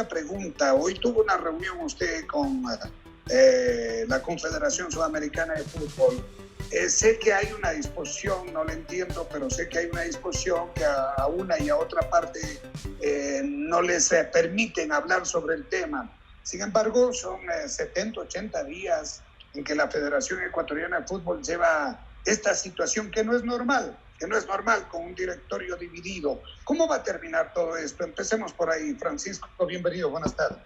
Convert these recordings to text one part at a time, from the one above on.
primera pregunta. Hoy tuvo una reunión usted con la Confederación Sudamericana de Fútbol. Sé que hay una disposición, no lo entiendo, pero sé que hay una disposición que a una y a otra parte no les permiten hablar sobre el tema. Sin embargo, son 70, 80 días en que la Federación Ecuatoriana de Fútbol lleva esta situación que no es normal con un directorio dividido. ¿Cómo va a terminar todo esto? Empecemos por ahí. Francisco, bienvenido, buenas tardes.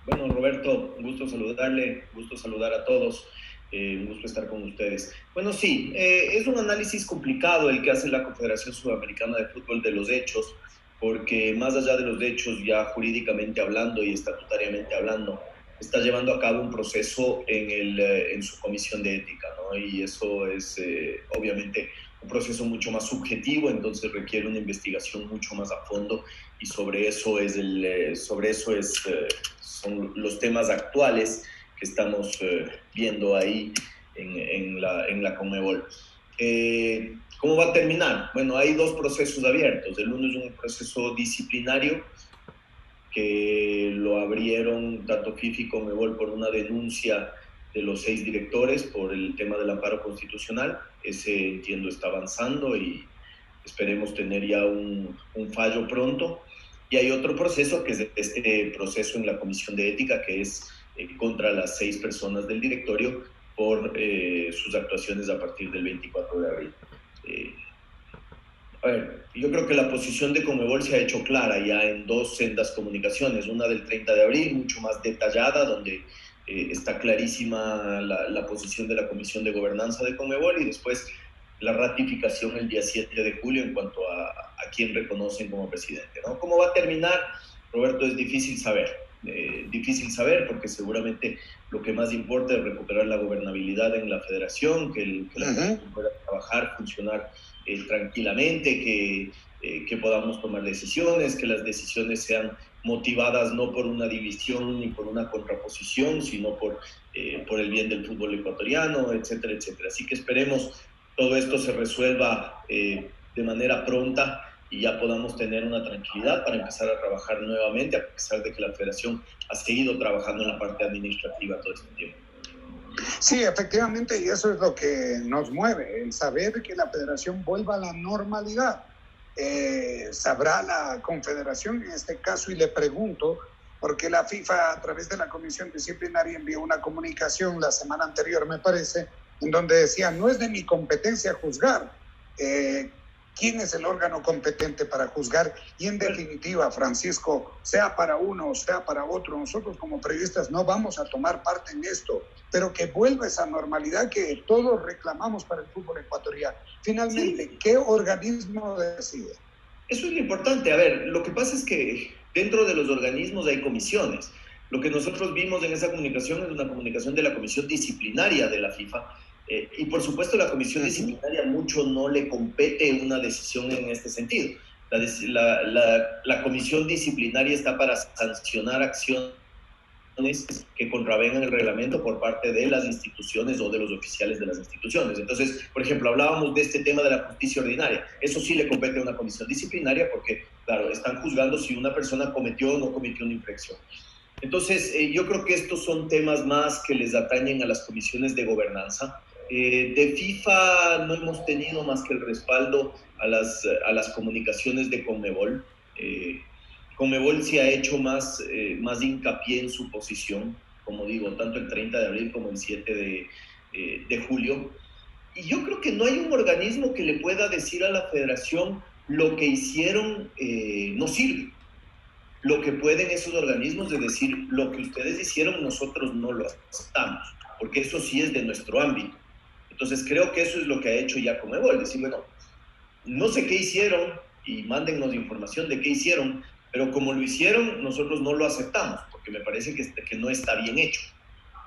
Bueno, Roberto, un gusto saludarle, un gusto saludar a todos, un gusto estar con ustedes. Bueno, sí, es un análisis complicado el que hace la Confederación Sudamericana de Fútbol de los hechos, porque más allá de los hechos, ya jurídicamente hablando y estatutariamente hablando, está llevando a cabo un proceso en su comisión de ética, ¿no? Y eso es obviamente un proceso mucho más subjetivo, entonces requiere una investigación mucho más a fondo y sobre eso son los temas actuales que estamos viendo ahí en la Conmebol. ¿Cómo va a terminar? Bueno, hay dos procesos abiertos. El uno es un proceso disciplinario que lo abrieron tanto FIFA y Conmebol por una denuncia de los 6 directores por el tema del amparo constitucional. Ese, entiendo, está avanzando y esperemos tener ya un fallo pronto. Y hay otro proceso, que es este proceso en la Comisión de Ética, que es contra las 6 personas del directorio por sus actuaciones a partir del 24 de abril. A ver, yo creo que la posición de Conmebol se ha hecho clara ya en 2 sendas comunicaciones, una del 30 de abril, mucho más detallada, donde está clarísima la posición de la Comisión de Gobernanza de Conmebol, y después la ratificación el día 7 de julio en cuanto a quién reconocen como presidente, ¿no? ¿Cómo va a terminar, Roberto? Es difícil saber porque seguramente lo que más importa es recuperar la gobernabilidad en la federación, que la federación pueda trabajar, funcionar tranquilamente, que podamos tomar decisiones, que las decisiones sean motivadas no por una división ni por una contraposición, sino por el bien del fútbol ecuatoriano, etcétera, etcétera. Así que esperemos todo esto se resuelva de manera pronta y ya podamos tener una tranquilidad para empezar a trabajar nuevamente, a pesar de que la federación ha seguido trabajando en la parte administrativa todo este tiempo. Sí, efectivamente, y eso es lo que nos mueve, el saber que la federación vuelva a la normalidad. Sabrá la confederación en este caso, y le pregunto, porque la FIFA a través de la comisión disciplinaria envió una comunicación la semana anterior, me parece, en donde decía, no es de mi competencia juzgar. ¿Quién es el órgano competente para juzgar? Y en definitiva, Francisco, sea para uno o sea para otro, nosotros como periodistas no vamos a tomar parte en esto, pero que vuelva esa normalidad que todos reclamamos para el fútbol ecuatoriano. Finalmente, sí. ¿Qué organismo decide? Eso es lo importante. A ver, lo que pasa es que dentro de los organismos hay comisiones. Lo que nosotros vimos en esa comunicación es una comunicación de la comisión disciplinaria de la FIFA. Y por supuesto la comisión disciplinaria mucho no le compete una decisión en este sentido. La comisión disciplinaria está para sancionar acciones que contravengan el reglamento por parte de las instituciones o de los oficiales de las instituciones. Entonces, por ejemplo, hablábamos de este tema de la justicia ordinaria. Eso sí le compete a una comisión disciplinaria porque, claro, están juzgando si una persona cometió o no cometió una infracción. Entonces, yo creo que estos son temas más que les atañen a las comisiones de gobernanza. De FIFA no hemos tenido más que el respaldo a las comunicaciones de Conmebol. Conmebol sí ha hecho más hincapié en su posición, como digo, tanto el 30 de abril como el 7 de julio. Y yo creo que no hay un organismo que le pueda decir a la federación lo que hicieron no sirve. Lo que pueden esos organismos es decir, lo que ustedes hicieron nosotros no lo aceptamos, porque eso sí es de nuestro ámbito. Entonces creo que eso es lo que ha hecho ya Conmebol, decir, bueno, no sé qué hicieron y mándennos información de qué hicieron, pero como lo hicieron, nosotros no lo aceptamos, porque me parece que no está bien hecho.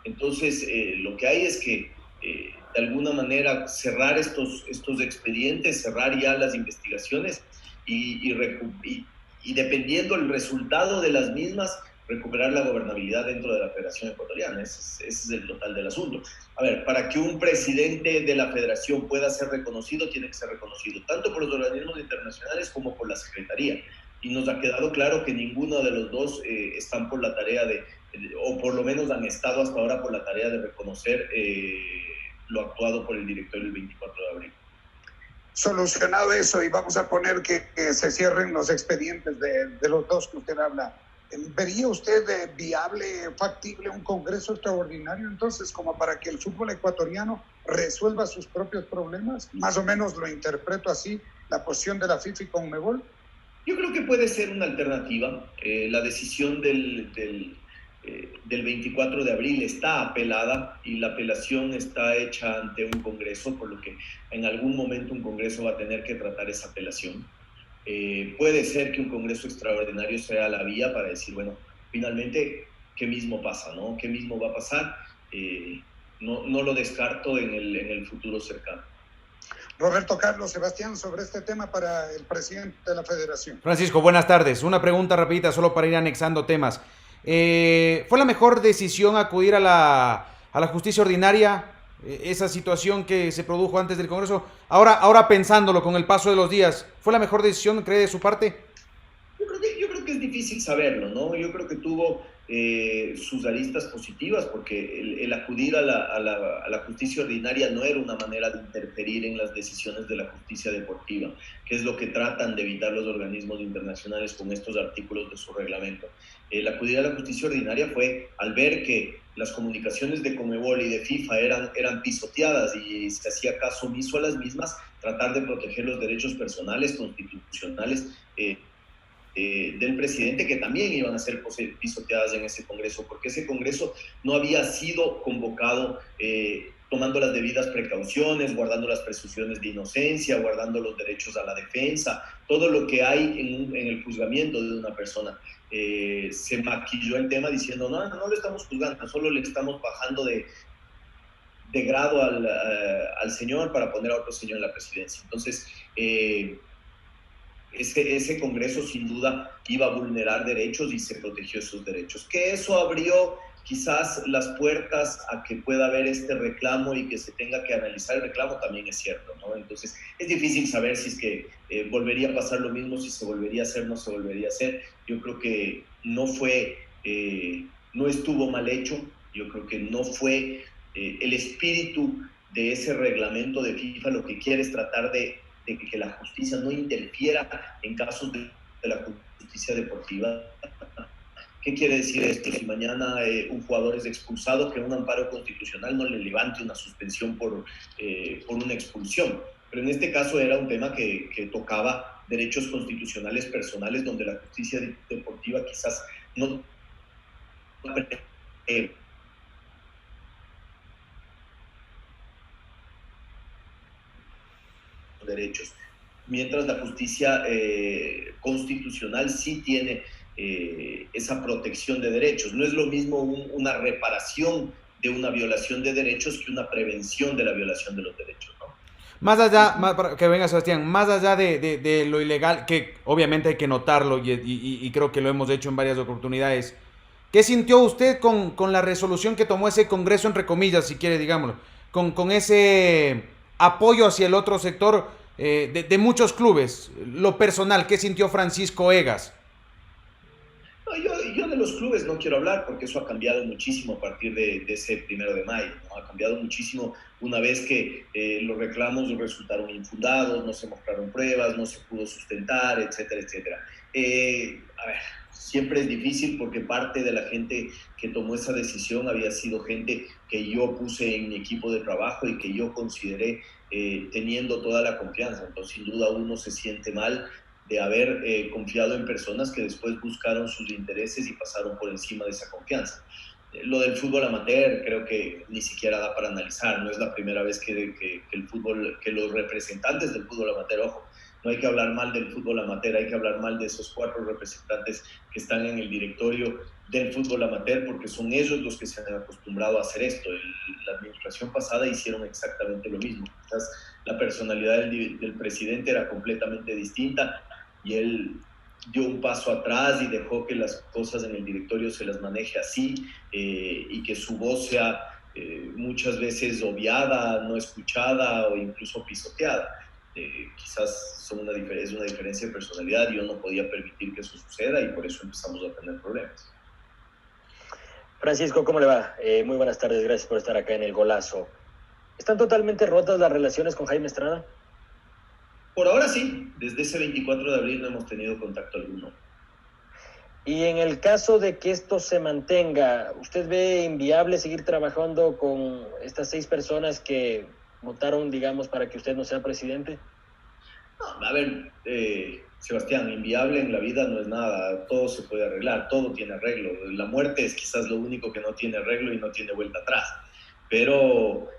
Entonces, lo que hay es que, de alguna manera, cerrar estos expedientes, cerrar ya las investigaciones y dependiendo del resultado de las mismas, recuperar la gobernabilidad dentro de la Federación Ecuatoriana. Ese es el total del asunto. A ver, para que un presidente de la Federación pueda ser reconocido, tiene que ser reconocido tanto por los organismos internacionales como por la Secretaría. y nos ha quedado claro que ninguno de los dos están por la tarea o por lo menos han estado hasta ahora por la tarea de reconocer lo actuado por el directorio el 24 de abril. Solucionado eso y vamos a poner que se cierren los expedientes de los dos que usted habla, ¿vería usted viable, factible un congreso extraordinario entonces como para que el fútbol ecuatoriano resuelva sus propios problemas? Más o menos lo interpreto así, la posición de la FIFA y Conmebol. Yo creo que puede ser una alternativa. La decisión del 24 de abril está apelada y la apelación está hecha ante un congreso, por lo que en algún momento un congreso va a tener que tratar esa apelación. Puede ser que un congreso extraordinario sea la vía para decir, bueno, finalmente, ¿qué mismo pasa, no? ¿Qué mismo va a pasar? No lo descarto en el futuro cercano. Roberto Carlos Sebastián, sobre este tema para el presidente de la federación. Francisco, buenas tardes. Una pregunta rapidita solo para ir anexando temas. ¿Fue la mejor decisión acudir a la justicia ordinaria? Esa situación que se produjo antes del Congreso. Ahora pensándolo con el paso de los días, ¿fue la mejor decisión, cree, de su parte? Yo creo que es difícil saberlo, ¿no? Yo creo que tuvo sus aristas positivas, porque el acudir a la justicia ordinaria no era una manera de interferir en las decisiones de la justicia deportiva, que es lo que tratan de evitar los organismos internacionales con estos artículos de su reglamento. El acudir a la justicia ordinaria fue al ver que las comunicaciones de Conmebol y de FIFA eran pisoteadas y se hacía caso omiso a las mismas, tratar de proteger los derechos personales, constitucionales, del presidente, que también iban a ser pisoteadas en ese Congreso, porque ese Congreso no había sido convocado tomando las debidas precauciones, guardando las presunciones de inocencia, guardando los derechos a la defensa, todo lo que hay en el juzgamiento de una persona. Se maquilló el tema diciendo, no lo estamos juzgando, solo le estamos bajando de grado al señor para poner a otro señor en la presidencia. Entonces, ese Congreso sin duda iba a vulnerar derechos y se protegió esos derechos. Que eso abrió quizás las puertas a que pueda haber este reclamo y que se tenga que analizar el reclamo, también es cierto, ¿no? Entonces es difícil saber si es que volvería a pasar lo mismo, si se volvería a hacer, no se volvería a hacer. Yo creo que no estuvo mal hecho, yo creo que no fue el espíritu de ese reglamento de FIFA. Lo que quiere es tratar de que la justicia no interfiera en casos de la justicia deportiva. ¿Qué quiere decir esto? Si mañana un jugador es expulsado, que un amparo constitucional no le levante una suspensión por una expulsión. Pero en este caso era un tema que tocaba derechos constitucionales personales, donde la justicia deportiva quizás no derechos, mientras la justicia constitucional sí tiene esa protección de derechos. No es lo mismo una reparación de una violación de derechos que una prevención de la violación de los derechos, ¿no? Más allá, que venga Sebastián, más allá de lo ilegal, que obviamente hay que notarlo y creo que lo hemos hecho en varias oportunidades, ¿qué sintió usted con la resolución que tomó ese Congreso, entre comillas, si quiere, digámoslo, con ese apoyo hacia el otro sector de muchos clubes? Lo personal, ¿qué sintió Francisco Egas? No, yo de los clubes no quiero hablar, porque eso ha cambiado muchísimo a partir de ese 1 de mayo, ¿no? Ha cambiado muchísimo una vez que los reclamos resultaron infundados, no se mostraron pruebas, no se pudo sustentar, etcétera, etcétera. A ver, siempre es difícil, porque parte de la gente que tomó esa decisión había sido gente que yo puse en mi equipo de trabajo y que yo consideré teniendo toda la confianza. Entonces, sin duda, uno se siente mal de haber confiado en personas que después buscaron sus intereses y pasaron por encima de esa confianza. Lo del fútbol amateur creo que ni siquiera da para analizar. No es la primera vez que el fútbol, que los representantes del fútbol amateur, ojo, no hay que hablar mal del fútbol amateur, hay que hablar mal de esos 4 representantes que están en el directorio del fútbol amateur, porque son ellos los que se han acostumbrado a hacer esto. La administración pasada hicieron exactamente lo mismo. Quizás la personalidad del presidente era completamente distinta y él dio un paso atrás y dejó que las cosas en el directorio se las maneje así, y que su voz sea muchas veces obviada, no escuchada o incluso pisoteada. quizás es una diferencia de personalidad. Yo no podía permitir que eso suceda y por eso empezamos a tener problemas. Francisco, ¿cómo le va? Muy buenas tardes, gracias por estar acá en El Golazo. ¿Están totalmente rotas las relaciones con Jaime Estrada? Por ahora sí, desde ese 24 de abril no hemos tenido contacto alguno. Y en el caso de que esto se mantenga, ¿usted ve inviable seguir trabajando con estas 6 personas que votaron, digamos, para que usted no sea presidente? No, a ver, Sebastián, inviable en la vida no es nada, todo se puede arreglar, todo tiene arreglo. La muerte es quizás lo único que no tiene arreglo y no tiene vuelta atrás. Pero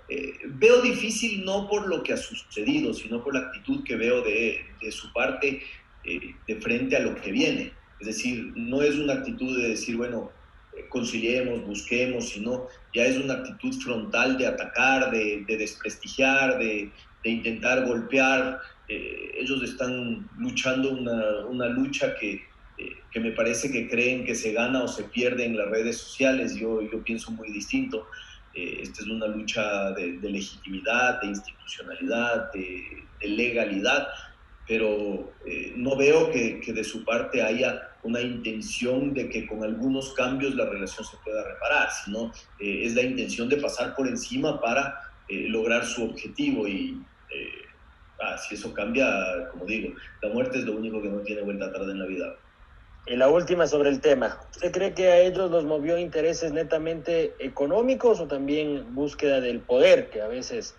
veo difícil no por lo que ha sucedido, sino por la actitud que veo de su parte de frente a lo que viene. Es decir, no es una actitud de decir, bueno, conciliemos, busquemos, sino ya es una actitud frontal de atacar, de desprestigiar, de intentar golpear. Ellos están luchando una lucha que me parece que creen que se gana o se pierde en las redes sociales. Yo pienso muy distinto. Esta es una lucha de legitimidad, de institucionalidad, de legalidad, pero no veo que de su parte haya una intención de que con algunos cambios la relación se pueda reparar, sino es la intención de pasar por encima para lograr su objetivo y si eso cambia, como digo, la muerte es lo único que no tiene vuelta atrás en la vida. Y la última sobre el tema. ¿Usted cree que a ellos los movió intereses netamente económicos o también búsqueda del poder, que a veces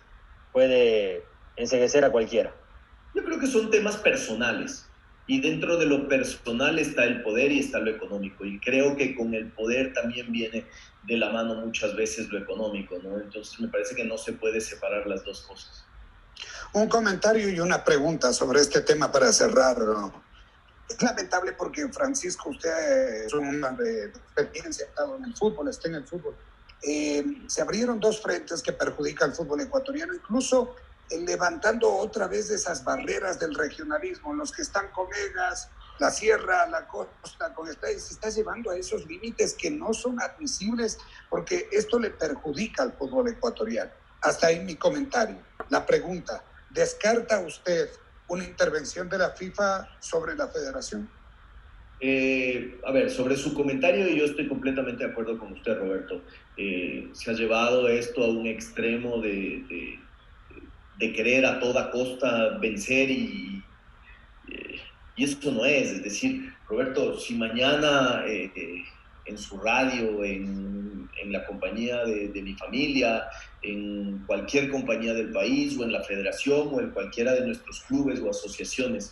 puede enceguecer a cualquiera? Yo creo que son temas personales. Y dentro de lo personal está el poder y está lo económico. Y creo que con el poder también viene de la mano muchas veces lo económico, ¿no? Entonces me parece que no se puede separar las dos cosas. Un comentario y una pregunta sobre este tema para cerrar, ¿no? Es lamentable porque, Francisco, usted es un hombre de experiencia, ha estado en el fútbol, está en el fútbol. Se abrieron dos frentes que perjudican al fútbol ecuatoriano, incluso levantando otra vez esas barreras del regionalismo, los que están con Egas, la sierra, la costa, se está llevando a esos límites que no son admisibles porque esto le perjudica al fútbol ecuatoriano. Hasta ahí mi comentario. La pregunta, ¿descarta usted una intervención de la FIFA sobre la federación? A ver, sobre su comentario, yo estoy completamente de acuerdo con usted, Roberto. Se ha llevado esto a un extremo de querer a toda costa vencer y eso no es decir, Roberto, si mañana en su radio, en la compañía de mi familia, en cualquier compañía del país o en la federación o en cualquiera de nuestros clubes o asociaciones,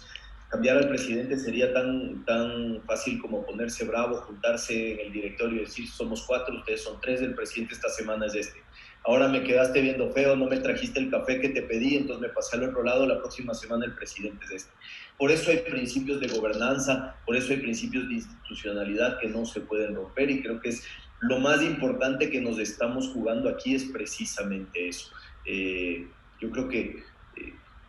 cambiar al presidente sería tan fácil como ponerse bravo, juntarse en el directorio y decir, somos 4, ustedes son 3, el presidente esta semana es este. Ahora me quedaste viendo feo, no me trajiste el café que te pedí, entonces me pasé al otro lado, la próxima semana el presidente es este. Por eso hay principios de gobernanza, por eso hay principios de institucionalidad que no se pueden romper y creo que es lo más importante que nos estamos jugando aquí es precisamente eso. Yo creo que,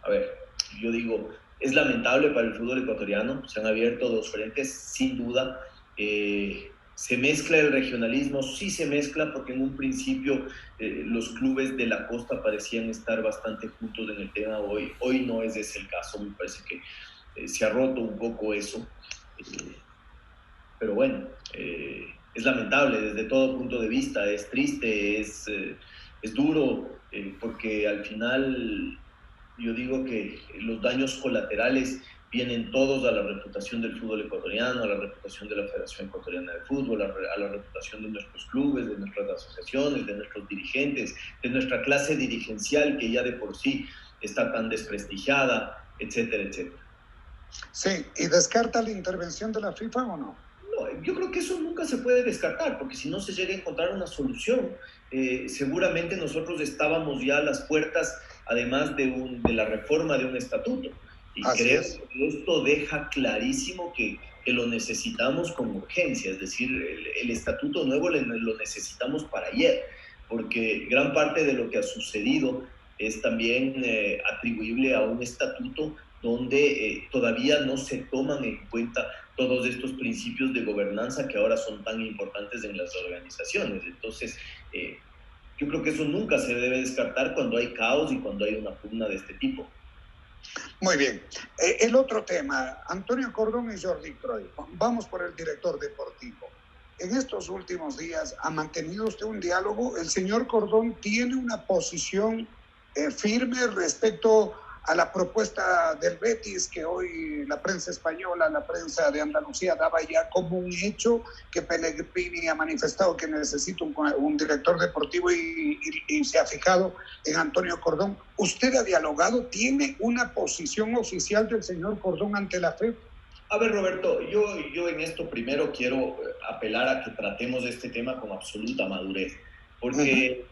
a ver, yo digo, es lamentable para el fútbol ecuatoriano, se han abierto dos frentes, sin duda. ¿Se mezcla el regionalismo? Sí se mezcla porque en un principio los clubes de la costa parecían estar bastante juntos en el tema. Hoy no es ese el caso, me parece que se ha roto un poco eso. Pero bueno, es lamentable desde todo punto de vista, es triste, es duro, porque al final yo digo que los daños colaterales vienen todos a la reputación del fútbol ecuatoriano, a la reputación de la Federación Ecuatoriana de Fútbol, a la reputación de nuestros clubes, de nuestras asociaciones, de nuestros dirigentes, de nuestra clase dirigencial que ya de por sí está tan desprestigiada, etcétera, etcétera. Sí, ¿y descarta la intervención de la FIFA o no? No, yo creo que eso nunca se puede descartar, porque si no se llega a encontrar una solución, seguramente nosotros estábamos ya a las puertas, además de la reforma de un estatuto. Y Así creo es. que esto deja clarísimo que lo necesitamos con urgencia, es decir, el estatuto nuevo lo necesitamos para ayer, porque gran parte de lo que ha sucedido es también atribuible a un estatuto donde todavía no se toman en cuenta todos estos principios de gobernanza que ahora son tan importantes en las organizaciones. Entonces, yo creo que eso nunca se debe descartar cuando hay caos y cuando hay una pugna de este tipo. Muy bien. El otro tema, Antonio Cordón y Jordi Cruyff. Vamos por el director deportivo. En estos últimos días ha mantenido usted un diálogo. El señor Cordón tiene una posición firme respecto a la propuesta del Betis, que hoy la prensa española, la prensa de Andalucía daba ya como un hecho, que Pellegrini ha manifestado que necesita un director deportivo y se ha fijado en Antonio Cordón. ¿Usted ha dialogado? ¿Tiene una posición oficial del señor Cordón ante la FEP? A ver, Roberto, yo en esto primero quiero apelar a que tratemos este tema con absoluta madurez, porque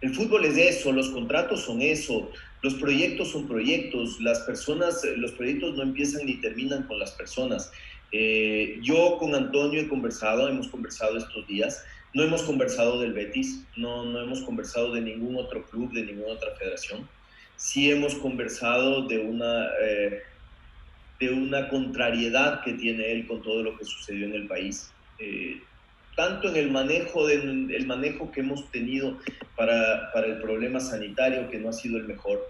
el fútbol es eso, los contratos son eso, los proyectos son proyectos, las personas, los proyectos no empiezan ni terminan con las personas. Yo con Antonio hemos conversado estos días, no hemos conversado del Betis, no hemos conversado de ningún otro club, de ninguna otra federación. Sí hemos conversado de una contrariedad que tiene él con todo lo que sucedió en el país. Tanto en el manejo que hemos tenido para el problema sanitario, que no ha sido el mejor,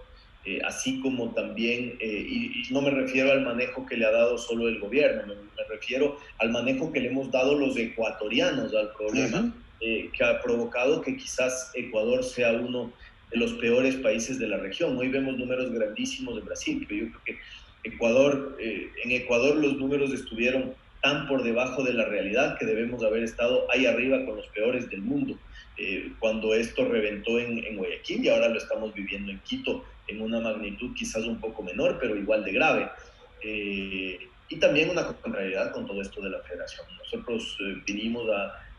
así como también, y no me refiero al manejo que le ha dado solo el gobierno, me refiero al manejo que le hemos dado los ecuatorianos al problema, que ha provocado que quizás Ecuador sea uno de los peores países de la región. Hoy vemos números grandísimos de Brasil, pero yo creo que en Ecuador los números estuvieron tan por debajo de la realidad que debemos haber estado ahí arriba con los peores del mundo. Cuando esto reventó en Guayaquil, y ahora lo estamos viviendo en Quito en una magnitud quizás un poco menor, pero igual de grave. Y también una contrariedad con todo esto de la federación. Nosotros vinimos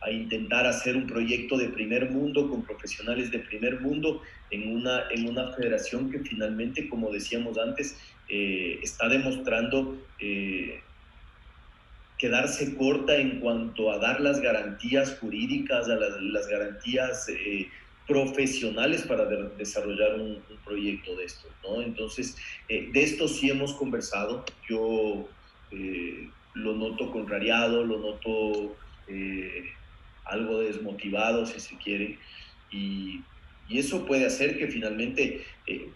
a intentar hacer un proyecto de primer mundo, con profesionales de primer mundo, en una federación que finalmente, como decíamos antes, está demostrando quedarse corta en cuanto a dar las garantías jurídicas, a las garantías profesionales para desarrollar un proyecto de esto, ¿no? Entonces, de esto sí hemos conversado. Yo lo noto contrariado, lo noto algo desmotivado, si se quiere, y eso puede hacer que finalmente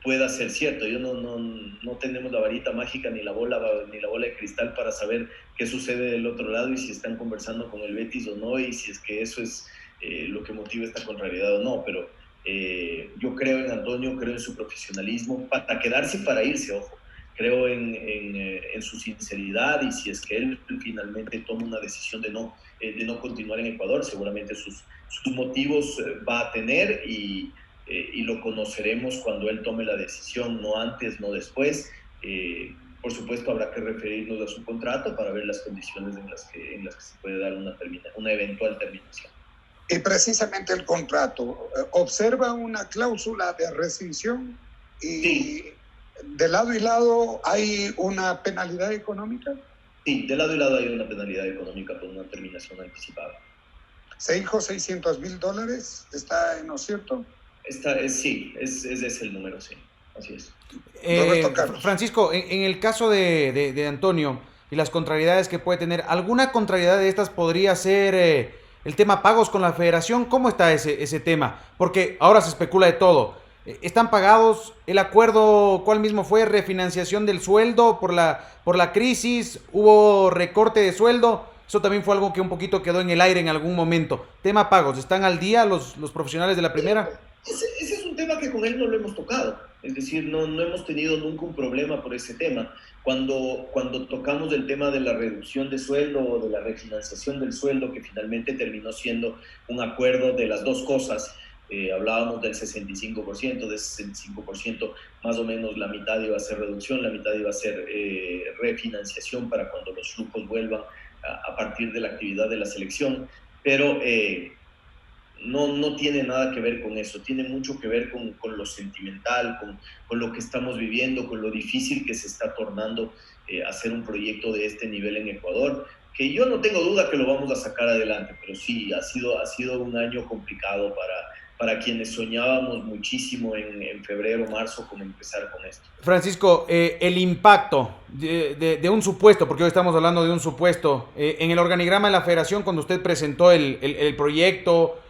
pueda ser cierto. No tenemos la varita mágica ni la bola de cristal para saber qué sucede del otro lado y si están conversando con el Betis o no, y si es que eso es lo que motiva esta contrariedad o no, pero yo creo en Antonio, creo en su profesionalismo, para quedarse y para irse, ojo. Creo en su sinceridad, y si es que él finalmente toma una decisión de no continuar en Ecuador, seguramente sus motivos va a tener, y lo conoceremos cuando él tome la decisión, no antes, no después. Por supuesto, habrá que referirnos a su contrato para ver las condiciones en las que se puede dar una eventual terminación. Y precisamente el contrato, ¿observa una cláusula de rescisión? Y sí. ¿De lado y lado hay una penalidad económica? Sí, de lado y lado hay una penalidad económica por una terminación anticipada. ¿Se dijo $600,000? ¿Está en lo cierto? Sí, ese es el número, sí. Así es. Francisco, en el caso de Antonio y las contrariedades que puede tener, ¿alguna contrariedad de estas podría ser el tema pagos con la federación? ¿Cómo está ese tema? Porque ahora se especula de todo. ¿Están pagados? ¿El acuerdo cuál mismo fue? ¿Refinanciación del sueldo por la crisis? ¿Hubo recorte de sueldo? Eso también fue algo que un poquito quedó en el aire en algún momento. Tema pagos, ¿están al día los profesionales de la primera? Ese es un tema que con él no lo hemos tocado. Es decir, no hemos tenido nunca un problema por ese tema. Cuando tocamos el tema de la reducción de sueldo o de la refinanciación del sueldo, que finalmente terminó siendo un acuerdo de las dos cosas, hablábamos del 65%, de ese 65% más o menos la mitad iba a ser reducción, la mitad iba a ser refinanciación para cuando los flujos vuelvan a partir de la actividad de la selección, pero no tiene nada que ver con eso, tiene mucho que ver con lo sentimental, con lo que estamos viviendo, con lo difícil que se está tornando hacer un proyecto de este nivel en Ecuador, que yo no tengo duda que lo vamos a sacar adelante, pero sí, ha sido un año complicado para quienes soñábamos muchísimo en febrero, marzo, con empezar con esto. Francisco, el impacto de un supuesto, porque hoy estamos hablando de un supuesto, en el organigrama de la federación, cuando usted presentó el proyecto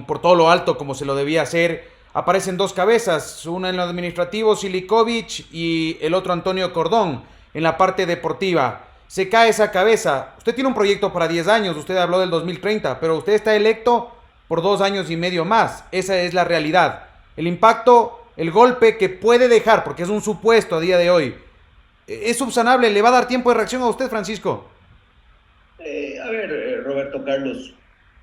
por todo lo alto como se lo debía hacer, aparecen dos cabezas, una en lo administrativo, Silikovic, y el otro Antonio Cordón, en la parte deportiva. Se cae esa cabeza. Usted tiene un proyecto para 10 años, usted habló del 2030, pero usted está electo por 2 años y medio más. Esa es la realidad. El impacto, el golpe que puede dejar, porque es un supuesto a día de hoy, es subsanable. ¿Le va a dar tiempo de reacción a usted, Francisco? Roberto Carlos,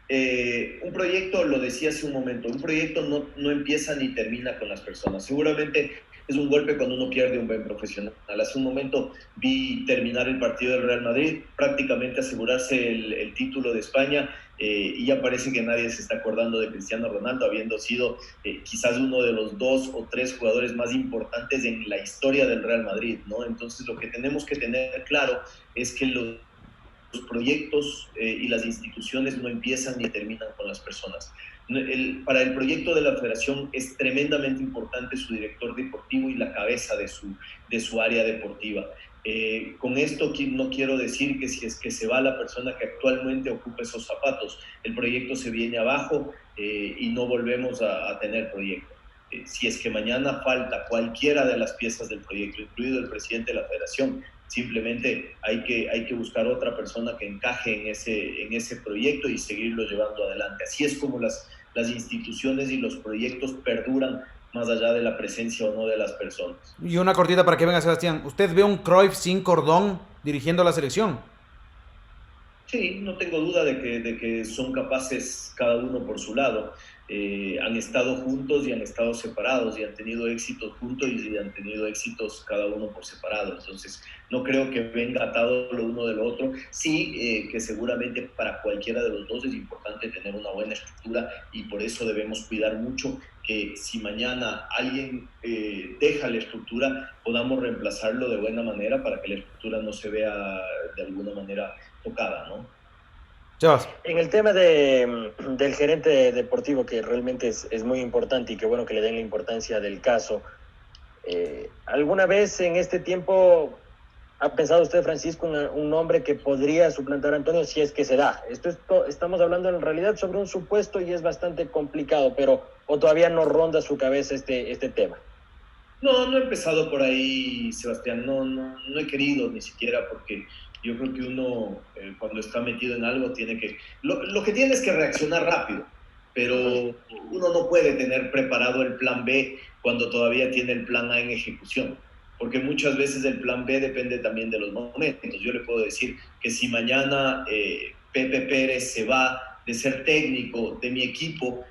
un proyecto, lo decía hace un momento, un proyecto no empieza ni termina con las personas. Seguramente es un golpe cuando uno pierde un buen profesional. Hace un momento vi terminar el partido del Real Madrid, prácticamente asegurarse el título de España, y ya parece que nadie se está acordando de Cristiano Ronaldo, habiendo sido quizás uno de los 2 o 3 jugadores más importantes en la historia del Real Madrid, ¿no? Entonces lo que tenemos que tener claro es que los proyectos y las instituciones no empiezan ni terminan con las personas. Para el proyecto de la federación es tremendamente importante su director deportivo y la cabeza de su área deportiva. Con esto no quiero decir que si es que se va la persona que actualmente ocupa esos zapatos, el proyecto se viene abajo y no volvemos a tener proyecto. Si es que mañana falta cualquiera de las piezas del proyecto, incluido el presidente de la federación, simplemente hay que buscar otra persona que encaje en ese proyecto y seguirlo llevando adelante. Así es como las instituciones y los proyectos perduran más allá de la presencia o no de las personas. Y una cortita para que venga Sebastián. ¿Usted ve un Cruyff sin Cordón dirigiendo la selección? Sí, no tengo duda de que son capaces cada uno por su lado. Han estado juntos y han estado separados y han tenido éxitos juntos y han tenido éxitos cada uno por separado. Entonces, no creo que venga atado lo uno de lo otro. Sí, que seguramente para cualquiera de los dos es importante tener una buena estructura y por eso debemos cuidar mucho que si mañana alguien deja la estructura, podamos reemplazarlo de buena manera para que la estructura no se vea de alguna manera tocada, ¿no? Sebas. En el tema del gerente deportivo, que realmente es muy importante y qué bueno que le den la importancia del caso, ¿alguna vez en este tiempo ha pensado usted, Francisco, un nombre que podría suplantar a Antonio si es que se da? Estamos hablando en realidad sobre un supuesto y es bastante complicado, pero ¿o todavía no ronda su cabeza este tema? No he empezado por ahí, Sebastián, no he querido ni siquiera, porque yo creo que uno cuando está metido en algo tiene que... Lo que tiene es que reaccionar rápido, pero uno no puede tener preparado el plan B cuando todavía tiene el plan A en ejecución, porque muchas veces el plan B depende también de los momentos. Yo le puedo decir que si mañana Pepe Pérez se va de ser técnico de mi equipo,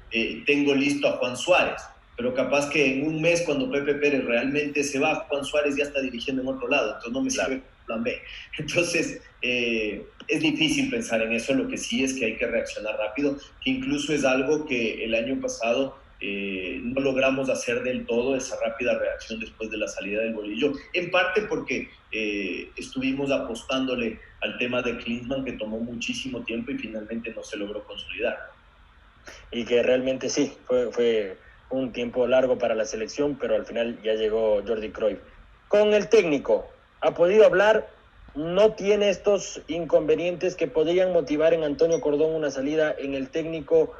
tengo listo a Juan Suárez, pero capaz que en un mes cuando Pepe Pérez realmente se va, Juan Suárez ya está dirigiendo en otro lado, entonces no me sirve el plan B. Entonces es difícil pensar en eso. Lo que sí es que hay que reaccionar rápido, que incluso es algo que el año pasado no logramos hacer del todo, esa rápida reacción después de la salida del Bolillo, en parte porque estuvimos apostándole al tema de Klinsmann, que tomó muchísimo tiempo y finalmente no se logró consolidar. Y que realmente sí, fue un tiempo largo para la selección, pero al final ya llegó Jordi Cruyff. Con el técnico, ¿ha podido hablar? ¿No tiene estos inconvenientes que podrían motivar en Antonio Cordón una salida en el técnico?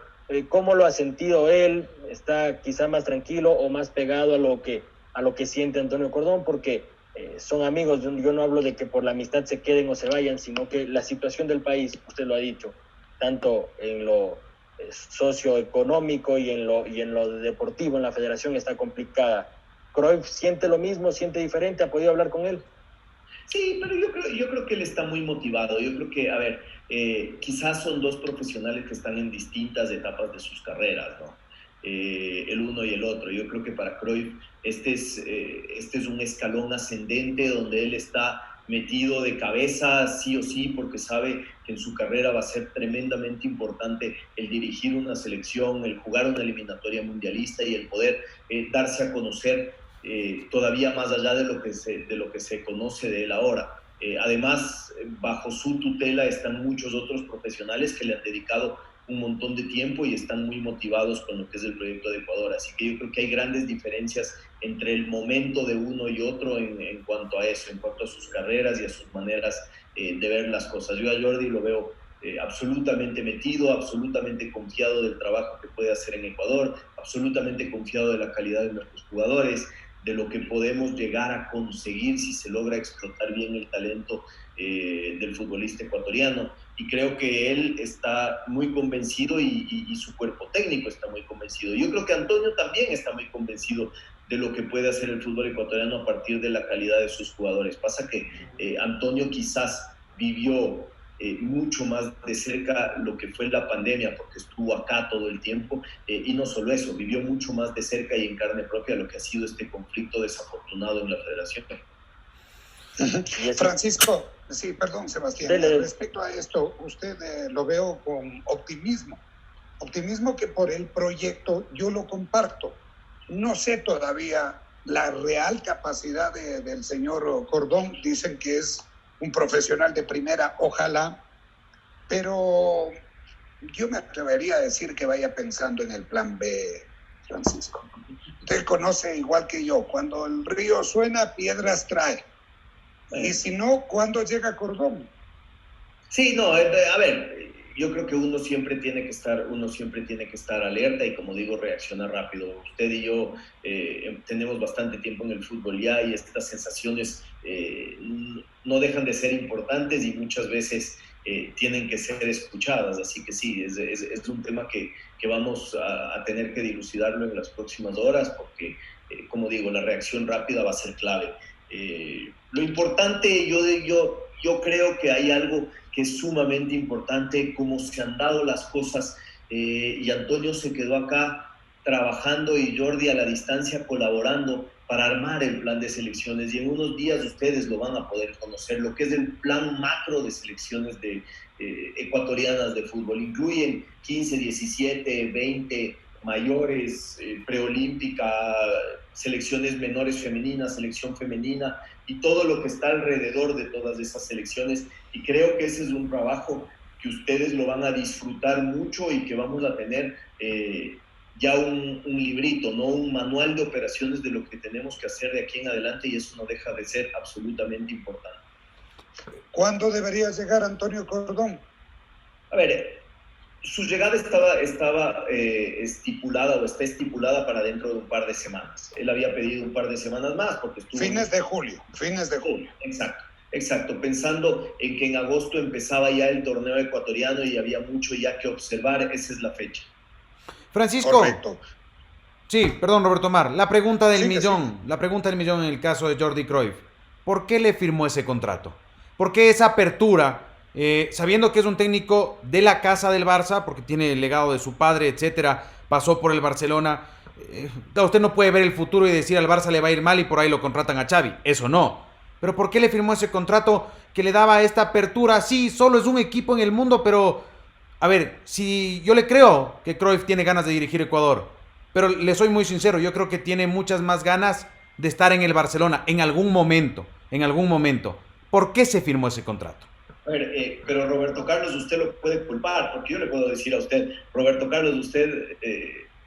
¿Cómo lo ha sentido él? ¿Está quizá más tranquilo o más pegado a lo que siente Antonio Cordón? Porque son amigos. Yo no hablo de que por la amistad se queden o se vayan, sino que la situación del país, usted lo ha dicho, tanto en lo socioeconómico y en lo deportivo en la federación está complicada. ¿Cruyff siente lo mismo, siente diferente? ¿Ha podido hablar con él? Sí, pero yo creo que él está muy motivado. Yo creo que, a ver, quizás son dos profesionales que están en distintas etapas de sus carreras, ¿no? El uno y el otro. Yo creo que para Cruyff este es un escalón ascendente donde él está metido de cabeza sí o sí, porque sabe que en su carrera va a ser tremendamente importante el dirigir una selección, el jugar una eliminatoria mundialista y el poder darse a conocer todavía más allá de lo que se conoce de él ahora. Además, bajo su tutela están muchos otros profesionales que le han dedicado un montón de tiempo y están muy motivados con lo que es el proyecto de Ecuador. Así que yo creo que hay grandes diferencias entre el momento de uno y otro en cuanto a eso, en cuanto a sus carreras y a sus maneras de ver las cosas. Yo a Jordi lo veo absolutamente metido, absolutamente confiado del trabajo que puede hacer en Ecuador, absolutamente confiado de la calidad de nuestros jugadores, de lo que podemos llegar a conseguir si se logra explotar bien el talento del futbolista ecuatoriano. Y creo que él está muy convencido y su cuerpo técnico está muy convencido. Yo creo que Antonio también está muy convencido de lo que puede hacer el fútbol ecuatoriano a partir de la calidad de sus jugadores. Pasa que Antonio quizás vivió mucho más de cerca lo que fue la pandemia, porque estuvo acá todo el tiempo, y no solo eso, vivió mucho más de cerca y en carne propia lo que ha sido este conflicto desafortunado en la federación. Francisco, sí, perdón, Sebastián, respecto a esto, usted lo veo con optimismo que por el proyecto yo lo comparto. No sé todavía la real capacidad del señor Cordón, dicen que es un profesional de primera, ojalá, pero yo me atrevería a decir que vaya pensando en el plan B, Francisco. Usted conoce igual que yo, cuando el río suena, piedras trae. Y si no, ¿cuándo llega Cordón? Sí, no, a ver, yo creo que uno siempre tiene que estar alerta y, como digo, reaccionar rápido. Usted y yo tenemos bastante tiempo en el fútbol ya, y estas sensaciones no dejan de ser importantes y muchas veces tienen que ser escuchadas. Así que sí, es un tema que vamos a tener que dilucidarlo en las próximas horas, porque, como digo, la reacción rápida va a ser clave. Lo importante, yo creo que hay algo que es sumamente importante, cómo se han dado las cosas, y Antonio se quedó acá trabajando y Jordi a la distancia colaborando para armar el plan de selecciones, y en unos días ustedes lo van a poder conocer, lo que es el plan macro de selecciones ecuatorianas de fútbol. Incluyen 15, 17, 20 mayores, preolímpica, selecciones menores femeninas, selección femenina y todo lo que está alrededor de todas esas selecciones, y creo que ese es un trabajo que ustedes lo van a disfrutar mucho y que vamos a tener ya un librito, no un manual de operaciones de lo que tenemos que hacer de aquí en adelante, y eso no deja de ser absolutamente importante. ¿Cuándo debería llegar Antonio Cordón? A ver, su llegada estaba estipulada o está estipulada para dentro de un par de semanas. Él había pedido un par de semanas más porque estuvo... Fines de julio. Exacto. Pensando en que en agosto empezaba ya el torneo ecuatoriano y había mucho ya que observar, esa es la fecha. Francisco. Correcto. Sí, perdón, Roberto Mar. La pregunta del millón en el caso de Jordi Cruyff. ¿Por qué le firmó ese contrato? ¿Por qué esa apertura? Sabiendo que es un técnico de la casa del Barça, porque tiene el legado de su padre, etcétera, pasó por el Barcelona. Usted no puede ver el futuro y decir al Barça le va a ir mal y por ahí lo contratan a Xavi. Eso no. Pero ¿por qué le firmó ese contrato que le daba esta apertura? Sí, solo es un equipo en el mundo, pero... A ver, si yo le creo que Cruyff tiene ganas de dirigir Ecuador, pero le soy muy sincero, yo creo que tiene muchas más ganas de estar en el Barcelona en algún momento. ¿Por qué se firmó ese contrato? A ver, pero Roberto Carlos, usted lo puede culpar, porque yo le puedo decir a usted, Roberto Carlos, usted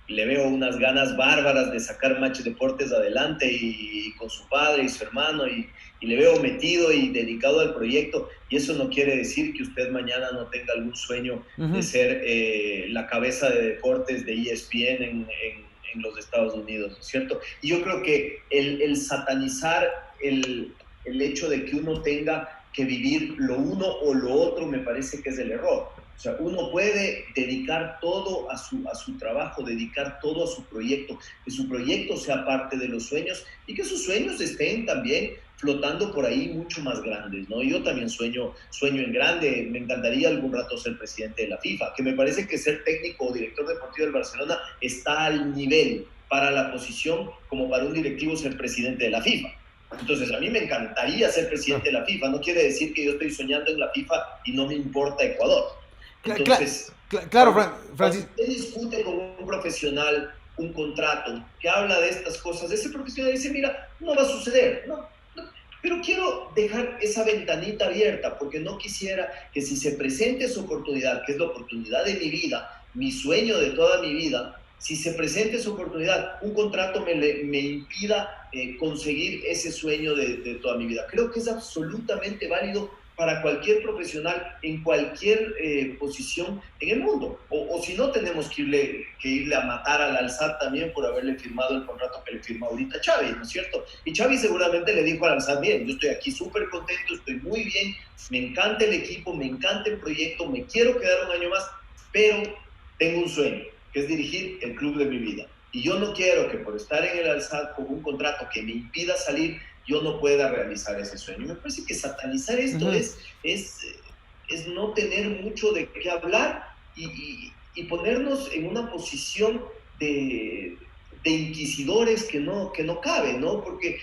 le veo unas ganas bárbaras de sacar Match Deportes adelante y con su padre y su hermano, y le veo metido y dedicado al proyecto, y eso no quiere decir que usted mañana no tenga algún sueño de ser la cabeza de deportes de ESPN en los Estados Unidos, ¿no es cierto? Y yo creo que el satanizar el hecho de que uno tenga que vivir lo uno o lo otro me parece que es el error. O sea, uno puede dedicar todo a su trabajo, dedicar todo a su proyecto, que su proyecto sea parte de los sueños y que sus sueños estén también flotando por ahí mucho más grandes, ¿no? Yo también sueño en grande, me encantaría algún rato ser presidente de la FIFA, que me parece que ser técnico o director deportivo del Barcelona está al nivel para la posición como para un directivo ser presidente de la FIFA. Entonces, a mí me encantaría ser presidente de la FIFA. No quiere decir que yo estoy soñando en la FIFA y no me importa Ecuador. Entonces, claro, Francisco. Usted discute con un profesional un contrato que habla de estas cosas, ese profesional dice, mira, no va a suceder. No, pero quiero dejar esa ventanita abierta porque no quisiera que si se presente esa oportunidad, que es la oportunidad de mi vida, mi sueño de toda mi vida, si se presenta esa oportunidad, un contrato me impida conseguir ese sueño de toda mi vida. Creo que es absolutamente válido para cualquier profesional en cualquier posición en el mundo. O si no, tenemos que irle a matar al Al-Sadd también por haberle firmado el contrato que le firmó ahorita Xavi, ¿no es cierto? Y Xavi seguramente le dijo al Al-Sadd, bien, yo estoy aquí súper contento, estoy muy bien, me encanta el equipo, me encanta el proyecto, me quiero quedar un año más, pero tengo un sueño, que es dirigir el club de mi vida. Y yo no quiero que por estar en el Al-Sadd con un contrato que me impida salir, yo no pueda realizar ese sueño. Me parece que satanizar esto es no tener mucho de qué hablar y ponernos en una posición de inquisidores que no cabe, ¿no? Porque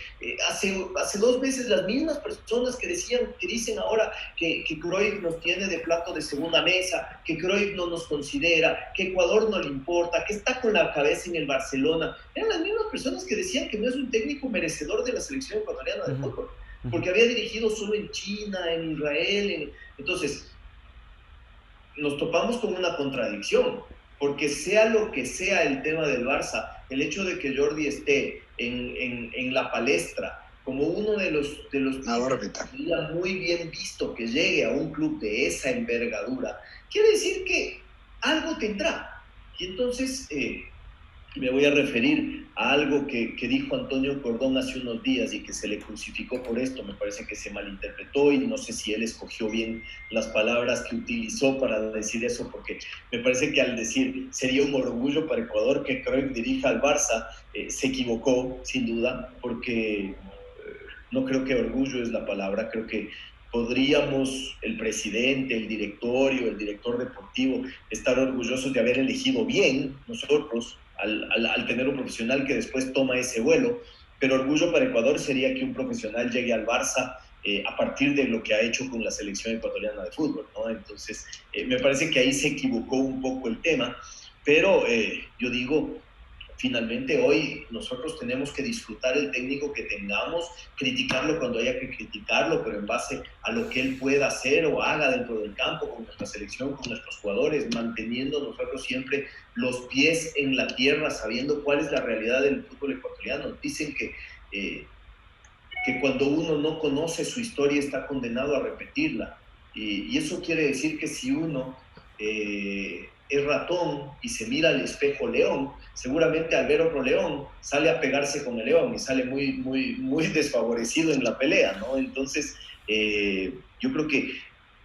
hace 2 meses las mismas personas que dicen ahora que Cruyff nos tiene de plato de segunda mesa, que Cruyff no nos considera, que Ecuador no le importa, que está con la cabeza en el Barcelona, eran las mismas personas que decían que no es un técnico merecedor de la selección ecuatoriana de fútbol, porque había dirigido solo en China, en Israel, entonces nos topamos con una contradicción, porque sea lo que sea el tema del Barça, el hecho de que Jordi esté en la palestra como uno de los órbita, que sería muy bien visto que llegue a un club de esa envergadura, quiere decir que algo tendrá. Y entonces me voy a referir a algo que dijo Antonio Cordón hace unos días y que se le crucificó por esto. Me parece que se malinterpretó y no sé si él escogió bien las palabras que utilizó para decir eso, porque me parece que al decir sería un orgullo para Ecuador que Cruyff dirija al Barça, se equivocó sin duda, porque no creo que orgullo es la palabra. Creo que podríamos, el presidente, el directorio, el director deportivo, estar orgullosos de haber elegido bien nosotros al tener un profesional que después toma ese vuelo, pero orgullo para Ecuador sería que un profesional llegue al Barça a partir de lo que ha hecho con la selección ecuatoriana de fútbol, ¿no? Entonces, me parece que ahí se equivocó un poco el tema, pero yo digo, finalmente hoy nosotros tenemos que disfrutar el técnico que tengamos, criticarlo cuando haya que criticarlo, pero en base a lo que él pueda hacer o haga dentro del campo, con nuestra selección, con nuestros jugadores, manteniendo nosotros siempre los pies en la tierra, sabiendo cuál es la realidad del fútbol ecuatoriano. Dicen que cuando uno no conoce su historia está condenado a repetirla, y eso quiere decir que si uno es ratón y se mira al espejo león, seguramente al ver otro león sale a pegarse con el león y sale muy, muy, muy desfavorecido en la pelea, ¿no? Entonces, yo creo que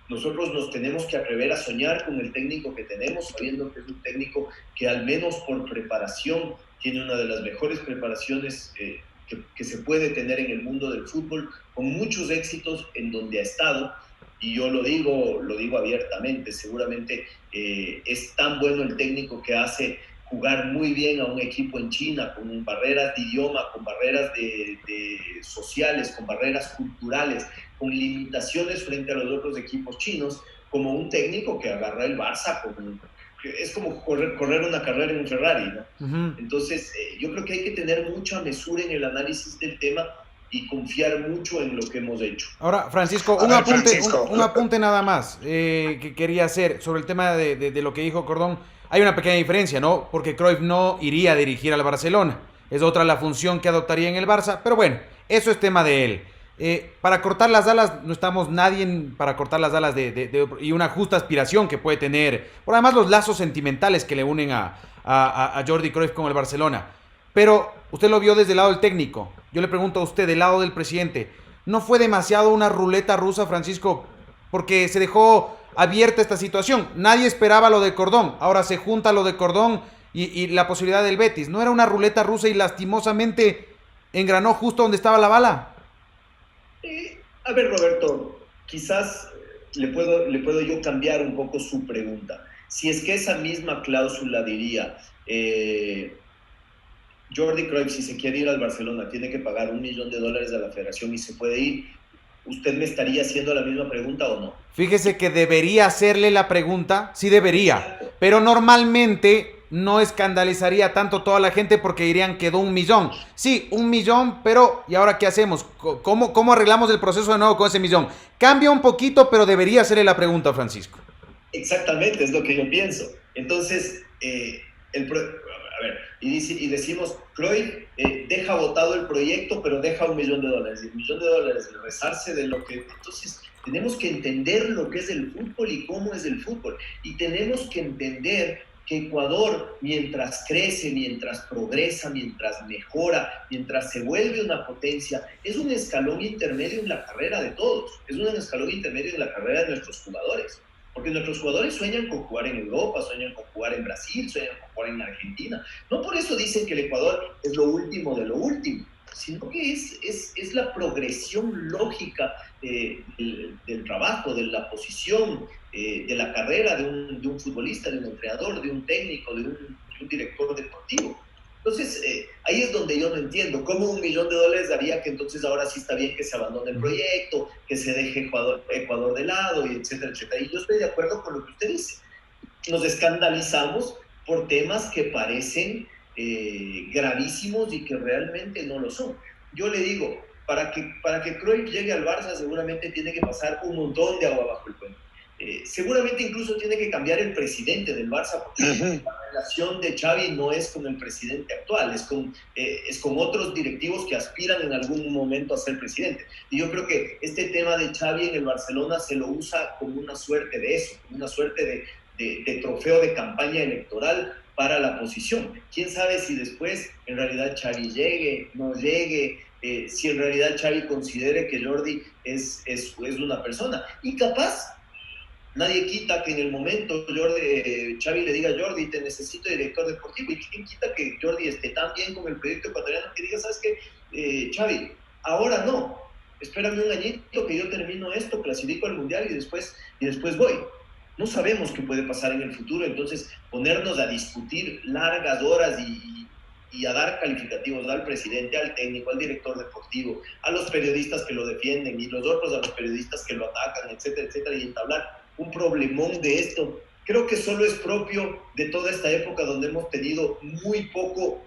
nosotros nos tenemos que atrever a soñar con el técnico que tenemos, sabiendo que es un técnico que al menos por preparación tiene una de las mejores preparaciones que se puede tener en el mundo del fútbol, con muchos éxitos en donde ha estado. Y yo lo digo abiertamente, seguramente es tan bueno el técnico que hace jugar muy bien a un equipo en China, con barreras de idioma, con barreras de sociales, con barreras culturales, con limitaciones frente a los otros equipos chinos, como un técnico que agarra el Barça, es como correr una carrera en un Ferrari, ¿no? Entonces, yo creo que hay que tener mucha mesura en el análisis del tema y confiar mucho en lo que hemos hecho. Ahora, Francisco, un apunte nada más que quería hacer sobre el tema de lo que dijo Cordón. Hay una pequeña diferencia, ¿no? Porque Cruyff no iría a dirigir al Barcelona. Es otra la función que adoptaría en el Barça, pero bueno, eso es tema de él. Para cortar las alas, no estamos nadie para cortar las alas y una justa aspiración que puede tener, por además los lazos sentimentales que le unen a Jordi Cruyff con el Barcelona. Pero usted lo vio desde el lado del técnico. Yo le pregunto a usted, del lado del presidente, ¿no fue demasiado una ruleta rusa, Francisco? Porque se dejó abierta esta situación. Nadie esperaba lo de Cordón. Ahora se junta lo de Cordón y la posibilidad del Betis. ¿No era una ruleta rusa y lastimosamente engranó justo donde estaba la bala? A ver, Roberto, quizás le puedo yo cambiar un poco su pregunta. Si es que esa misma cláusula diría... Jordi Cruyff, si se quiere ir al Barcelona, tiene que pagar $1 millón a la federación y se puede ir, ¿usted me estaría haciendo la misma pregunta o no? Fíjese que debería hacerle la pregunta, sí debería, pero normalmente no escandalizaría tanto toda la gente porque dirían quedó $1 millón. Sí, $1 millón, pero ¿y ahora qué hacemos? ¿Cómo arreglamos el proceso de nuevo con ese $1 millón? Cambia un poquito, pero debería hacerle la pregunta, Francisco. Exactamente, es lo que yo pienso. Entonces, a ver, y decimos, Cruyff deja votado el proyecto, pero deja $1 millón. $1 millón, el rezarse de lo que... Entonces, Tenemos que entender lo que es el fútbol y cómo es el fútbol. Y tenemos que entender que Ecuador, mientras crece, mientras progresa, mientras mejora, mientras se vuelve una potencia, es un escalón intermedio en la carrera de todos, es un escalón intermedio en la carrera de nuestros jugadores, porque nuestros jugadores sueñan con jugar en Europa, sueñan con jugar en Brasil, sueñan con jugar en Argentina. No por eso dicen que el Ecuador es lo último de lo último, sino que es la progresión lógica del trabajo, de la posición, de la carrera de un futbolista, de un entrenador, de un técnico, de un director deportivo. Entonces, ahí es donde yo no entiendo cómo $1 millón daría que entonces ahora sí está bien que se abandone el proyecto, que se deje Ecuador de lado, y etcétera, etcétera. Y yo estoy de acuerdo con lo que usted dice. Nos escandalizamos por temas que parecen gravísimos y que realmente no lo son. Yo le digo, para que Cruyff llegue al Barça seguramente tiene que pasar un montón de agua bajo el puente. Seguramente incluso tiene que cambiar el presidente del Barça, porque la relación de Xavi no es con el presidente actual, es con otros directivos que aspiran en algún momento a ser presidente. Y yo creo que este tema de Xavi en el Barcelona se lo usa como una suerte de eso, como una suerte de trofeo de campaña electoral para la posición. ¿Quién sabe si después en realidad Xavi llegue, no llegue, si en realidad Xavi considere que Jordi es una persona? Y capaz, nadie quita que en el momento Xavi le diga a Jordi, te necesito director deportivo, y quién quita que Jordi esté tan bien con el proyecto ecuatoriano que diga, ¿sabes qué? Xavi, ahora no, espérame un añito que yo termino esto, clasifico al Mundial y después voy. No sabemos qué puede pasar en el futuro, entonces ponernos a discutir largas horas y a dar calificativos al presidente, al técnico, al director deportivo, a los periodistas que lo defienden y los otros a los periodistas que lo atacan, etcétera, etcétera, y entablar un problemón de esto, creo que solo es propio de toda esta época donde hemos tenido muy poco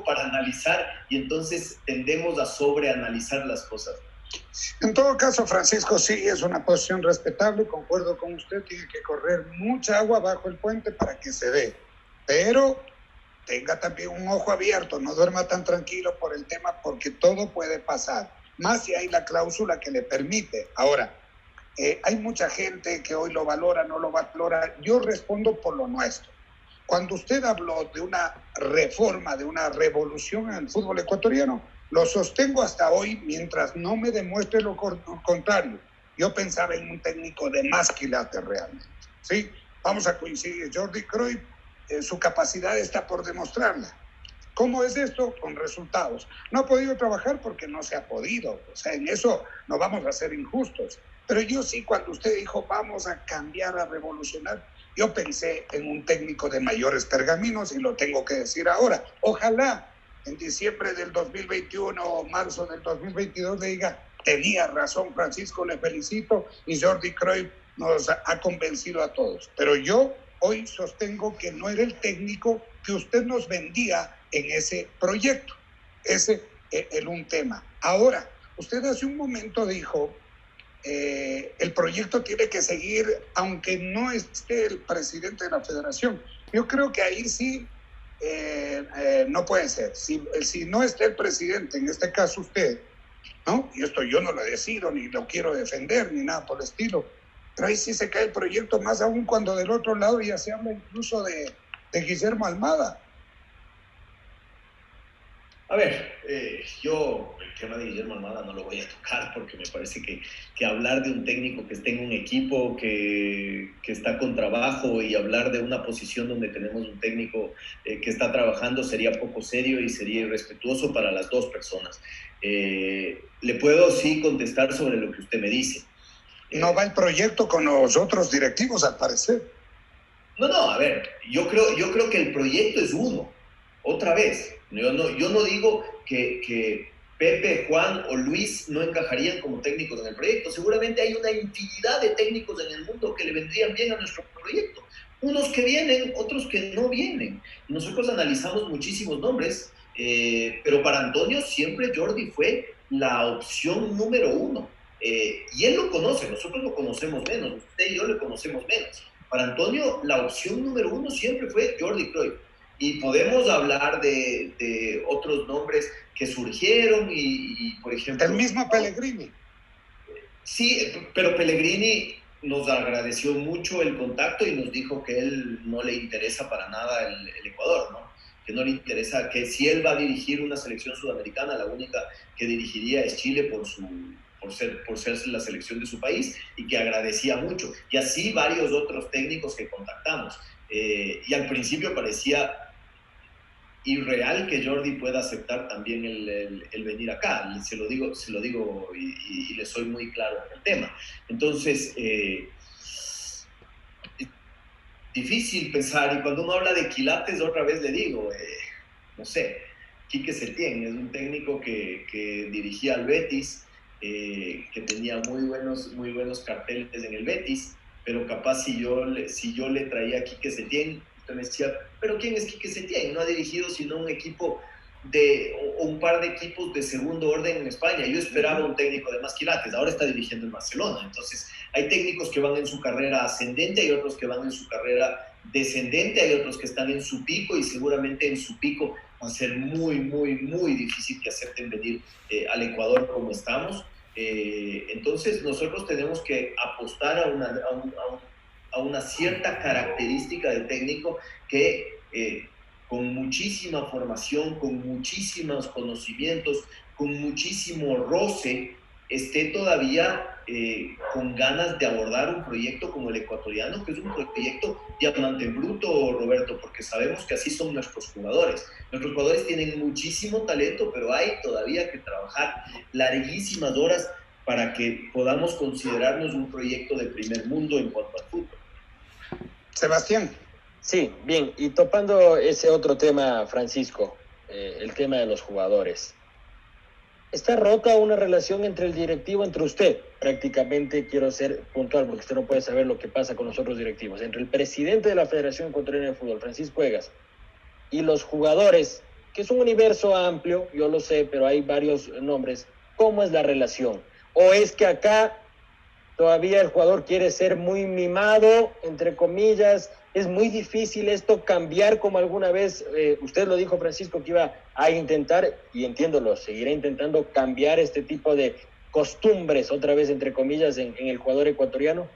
para analizar, y entonces tendemos a sobreanalizar las cosas. En todo caso, Francisco, sí, es una posición respetable, concuerdo con usted, tiene que correr mucha agua bajo el puente para que se dé, pero tenga también un ojo abierto, no duerma tan tranquilo por el tema, porque todo puede pasar, más si hay la cláusula que le permite. Ahora, hay mucha gente que hoy lo valora, no lo valora. Yo respondo por lo nuestro. Cuando usted habló de una reforma, de una revolución en el fútbol ecuatoriano, lo sostengo hasta hoy mientras no me demuestre lo contrario. Yo pensaba en un técnico de más quilates realmente. ¿Sí? Vamos a coincidir. Jordi Cruyff, su capacidad está por demostrarla. ¿Cómo es esto? Con resultados. No ha podido trabajar porque no se ha podido. O sea, en eso no vamos a ser injustos. Pero yo sí, cuando usted dijo vamos a cambiar, a revolucionar, yo pensé en un técnico de mayores pergaminos y lo tengo que decir ahora. Ojalá en diciembre del 2021 o marzo del 2022 le diga, tenía razón Francisco, le felicito, y Jordi Cruyff nos ha convencido a todos. Pero yo hoy sostengo que no era el técnico que usted nos vendía en ese proyecto. Ese era un tema. Ahora, usted hace un momento dijo, el proyecto tiene que seguir aunque no esté el presidente de la federación. Yo creo que ahí sí no puede ser. Si no está el presidente, en este caso usted, ¿no? Y esto yo no lo decido, ni lo quiero defender, ni nada por el estilo, pero ahí sí se cae el proyecto, más aún cuando del otro lado ya se habla incluso de Guillermo Almada. A ver, yo el tema de Guillermo Almada no lo voy a tocar porque me parece que hablar de un técnico que esté en un equipo que está con trabajo y hablar de una posición donde tenemos un técnico que está trabajando sería poco serio y sería irrespetuoso para las dos personas. Le puedo sí contestar sobre lo que usted me dice. No va el proyecto con los otros directivos, al parecer. No, a ver, yo creo que el proyecto es uno. Otra vez, yo no digo que Pepe, Juan o Luis no encajarían como técnicos en el proyecto. Seguramente hay una infinidad de técnicos en el mundo que le vendrían bien a nuestro proyecto. Unos que vienen, otros que no vienen. Nosotros analizamos muchísimos nombres, pero para Antonio siempre Jordi fue la opción número uno. Y él lo conoce, nosotros lo conocemos menos, usted y yo le conocemos menos. Para Antonio, la opción número uno siempre fue Jordi Cruyff. Y podemos hablar de otros nombres que surgieron y por ejemplo... El mismo Pellegrini. Sí, pero Pellegrini nos agradeció mucho el contacto y nos dijo que él no le interesa para nada el Ecuador, ¿no? Que no le interesa, que si él va a dirigir una selección sudamericana, la única que dirigiría es Chile por ser la selección de su país, y que agradecía mucho. Y así varios otros técnicos que contactamos. Y al principio parecía irreal que Jordi pueda aceptar también el venir acá. Se lo digo y le soy muy claro en el tema. Entonces, difícil pensar, y cuando uno habla de quilates, otra vez le digo, no sé, Quique Setién es un técnico que dirigía al Betis, que tenía muy buenos carteles en el Betis, pero capaz si yo le traía a Quique Setién, usted me decía, pero ¿quién es Quique Setién? No ha dirigido sino un equipo o un par de equipos de segundo orden en España. Yo esperaba un técnico de más quilates, ahora está dirigiendo en Barcelona. Entonces, hay técnicos que van en su carrera ascendente, hay otros que van en su carrera descendente, hay otros que están en su pico, y seguramente en su pico va a ser muy, muy, muy difícil que acepten venir al Ecuador como estamos. Entonces, nosotros tenemos que apostar a una cierta característica de técnico que con muchísima formación, con muchísimos conocimientos, con muchísimo roce, esté todavía con ganas de abordar un proyecto como el ecuatoriano, que es un proyecto diamante en bruto, Roberto, porque sabemos que así son nuestros jugadores. Nuestros jugadores tienen muchísimo talento, pero hay todavía que trabajar larguísimas horas para que podamos considerarnos un proyecto de primer mundo en cuanto al fútbol. Sebastián. Sí, bien, y topando ese otro tema, Francisco, el tema de los jugadores. Está rota una relación entre el directivo, entre usted, prácticamente quiero ser puntual, porque usted no puede saber lo que pasa con los otros directivos, entre el presidente de la Federación Ecuatoriana de Fútbol, Francisco Egas, y los jugadores, que es un universo amplio, yo lo sé, pero hay varios nombres. ¿Cómo es la relación? ¿O es que acá todavía el jugador quiere ser muy mimado, entre comillas? Es muy difícil esto cambiar, como alguna vez usted lo dijo, Francisco, que iba a intentar, y entiendo, lo seguirá intentando, cambiar este tipo de costumbres, otra vez entre comillas, en el jugador ecuatoriano.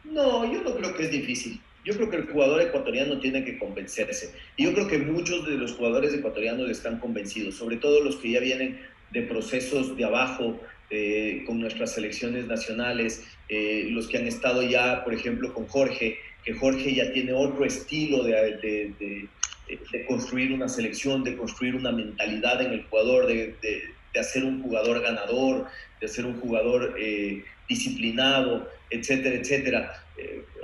No, yo no creo que es difícil. Yo creo que el jugador ecuatoriano tiene que convencerse. Y yo creo que muchos de los jugadores ecuatorianos están convencidos, sobre todo los que ya vienen de procesos de abajo, con nuestras selecciones nacionales, los que han estado ya, por ejemplo, con Jorge, que Jorge ya tiene otro estilo de construir una selección, de construir una mentalidad en el jugador, de hacer un jugador ganador, de hacer un jugador disciplinado, etcétera, etcétera.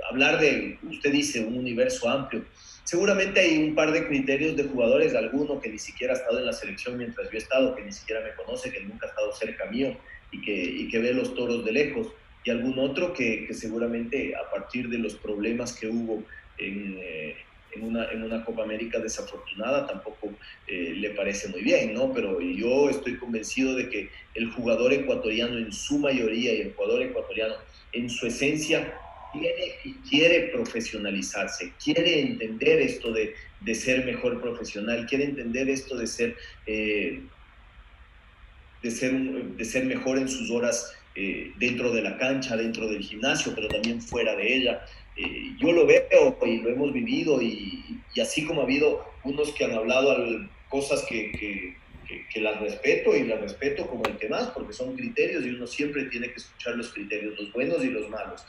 Hablar de, usted dice, un universo amplio. Seguramente hay un par de criterios de jugadores, alguno que ni siquiera ha estado en la selección mientras yo he estado, que ni siquiera me conoce, que nunca ha estado cerca mío y que ve los toros de lejos, y algún otro que seguramente a partir de los problemas que hubo en una Copa América desafortunada tampoco le parece muy bien, ¿no? Pero yo estoy convencido de que el jugador ecuatoriano en su mayoría y el jugador ecuatoriano en su esencia tiene y quiere profesionalizarse, quiere entender esto de ser mejor profesional, quiere entender esto de ser mejor en sus horas dentro de la cancha, dentro del gimnasio, pero también fuera de ella. Yo lo veo y lo hemos vivido, y así como ha habido unos que han hablado cosas que las respeto, y las respeto como el que más, porque son criterios y uno siempre tiene que escuchar los criterios, los buenos y los malos.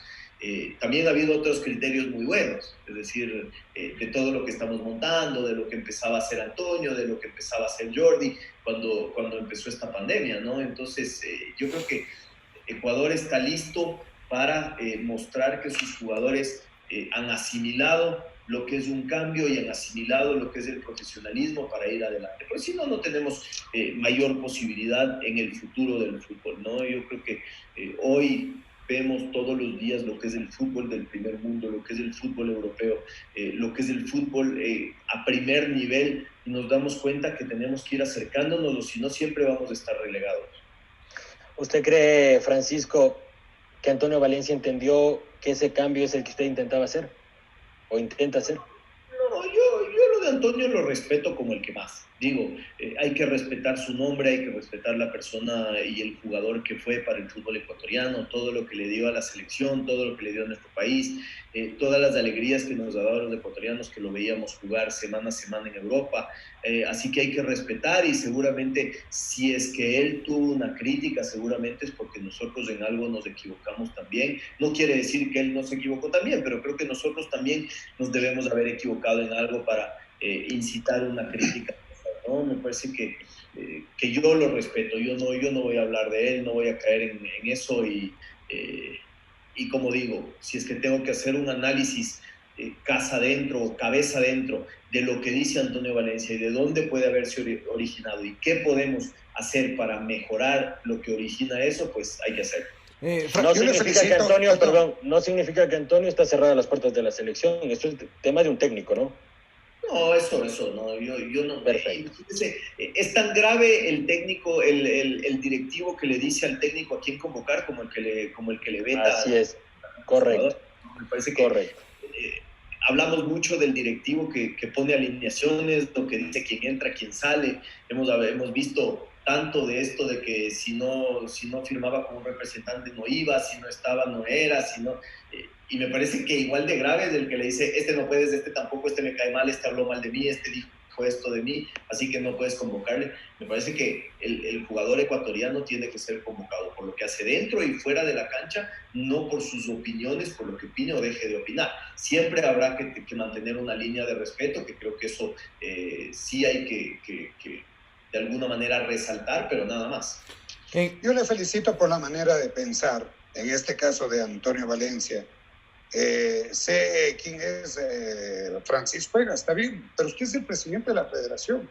También ha habido otros criterios muy buenos, es decir, de todo lo que estamos montando, de lo que empezaba a hacer Antonio, de lo que empezaba a hacer Jordi cuando empezó esta pandemia, ¿no? Entonces, yo creo que Ecuador está listo para mostrar que sus jugadores han asimilado lo que es un cambio y han asimilado lo que es el profesionalismo para ir adelante. Pues si no, no tenemos mayor posibilidad en el futuro del fútbol, ¿no? Yo creo que hoy vemos todos los días lo que es el fútbol del primer mundo, lo que es el fútbol europeo, lo que es el fútbol a primer nivel, y nos damos cuenta que tenemos que ir acercándonos, o si no, siempre vamos a estar relegados. ¿Usted cree, Francisco, que Antonio Valencia entendió que ese cambio es el que usted intentaba hacer o intenta hacer? No, yo lo de Antonio lo respeto como el que más. digo, hay que respetar su nombre, hay que respetar la persona y el jugador que fue para el fútbol ecuatoriano, todo lo que le dio a la selección, todo lo que le dio a nuestro país, todas las alegrías que nos ha dado a los ecuatorianos que lo veíamos jugar semana a semana en Europa. Así que hay que respetar, y seguramente si es que él tuvo una crítica, seguramente es porque nosotros en algo nos equivocamos también. No quiere decir que él no se equivocó también, pero creo que nosotros también nos debemos haber equivocado en algo para incitar una crítica, ¿no? Me parece que yo lo respeto, yo no voy a hablar de él, no voy a caer en eso, y como digo, si es que tengo que hacer un análisis casa adentro o cabeza adentro de lo que dice Antonio Valencia y de dónde puede haberse originado y qué podemos hacer para mejorar lo que origina eso, pues hay que hacerlo. No significa que Antonio, no significa que Antonio está cerrado a las puertas de la selección, esto es tema de un técnico, ¿no? No, eso, no, yo no. Perfecto. Es tan grave el técnico, el directivo que le dice al técnico a quién convocar como el que le veta. Así es, correcto. Me parece que correcto. Hablamos mucho del directivo que pone alineaciones, lo que dice quién entra, quién sale. Hemos visto tanto de esto de que si no firmaba como un representante no iba, si no estaba no era, y me parece que igual de grave es el que le dice, este no puedes, este tampoco, este me cae mal, este habló mal de mí, este dijo esto de mí, así que no puedes convocarle. Me parece que el jugador ecuatoriano tiene que ser convocado por lo que hace dentro y fuera de la cancha, no por sus opiniones, por lo que opine o deje de opinar. Siempre habrá que mantener una línea de respeto, que creo que eso sí hay que de alguna manera resaltar, pero nada más. Yo le felicito por la manera de pensar, en este caso de Antonio Valencia. Sé quién es Francisco Vega, está bien, pero usted es el presidente de la federación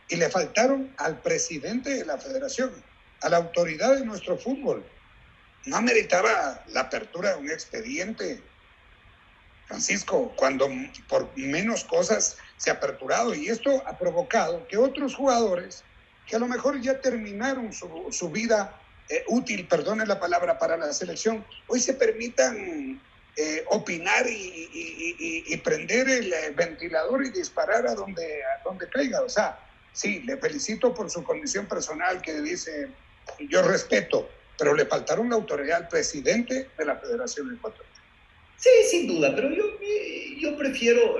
y le faltaron al presidente de la federación, a la autoridad de nuestro fútbol. No ameritaba la apertura de un expediente, Francisco, cuando por menos cosas se ha aperturado, y esto ha provocado que otros jugadores que a lo mejor ya terminaron su vida útil, perdone la palabra, para la selección, hoy se permitan opinar y prender el ventilador y disparar a donde caiga. O sea, sí, le felicito por su condición personal, que dice, yo respeto, pero le faltaron la autoridad al presidente de la Federación Ecuatoriana. Sí, sin duda, pero yo prefiero,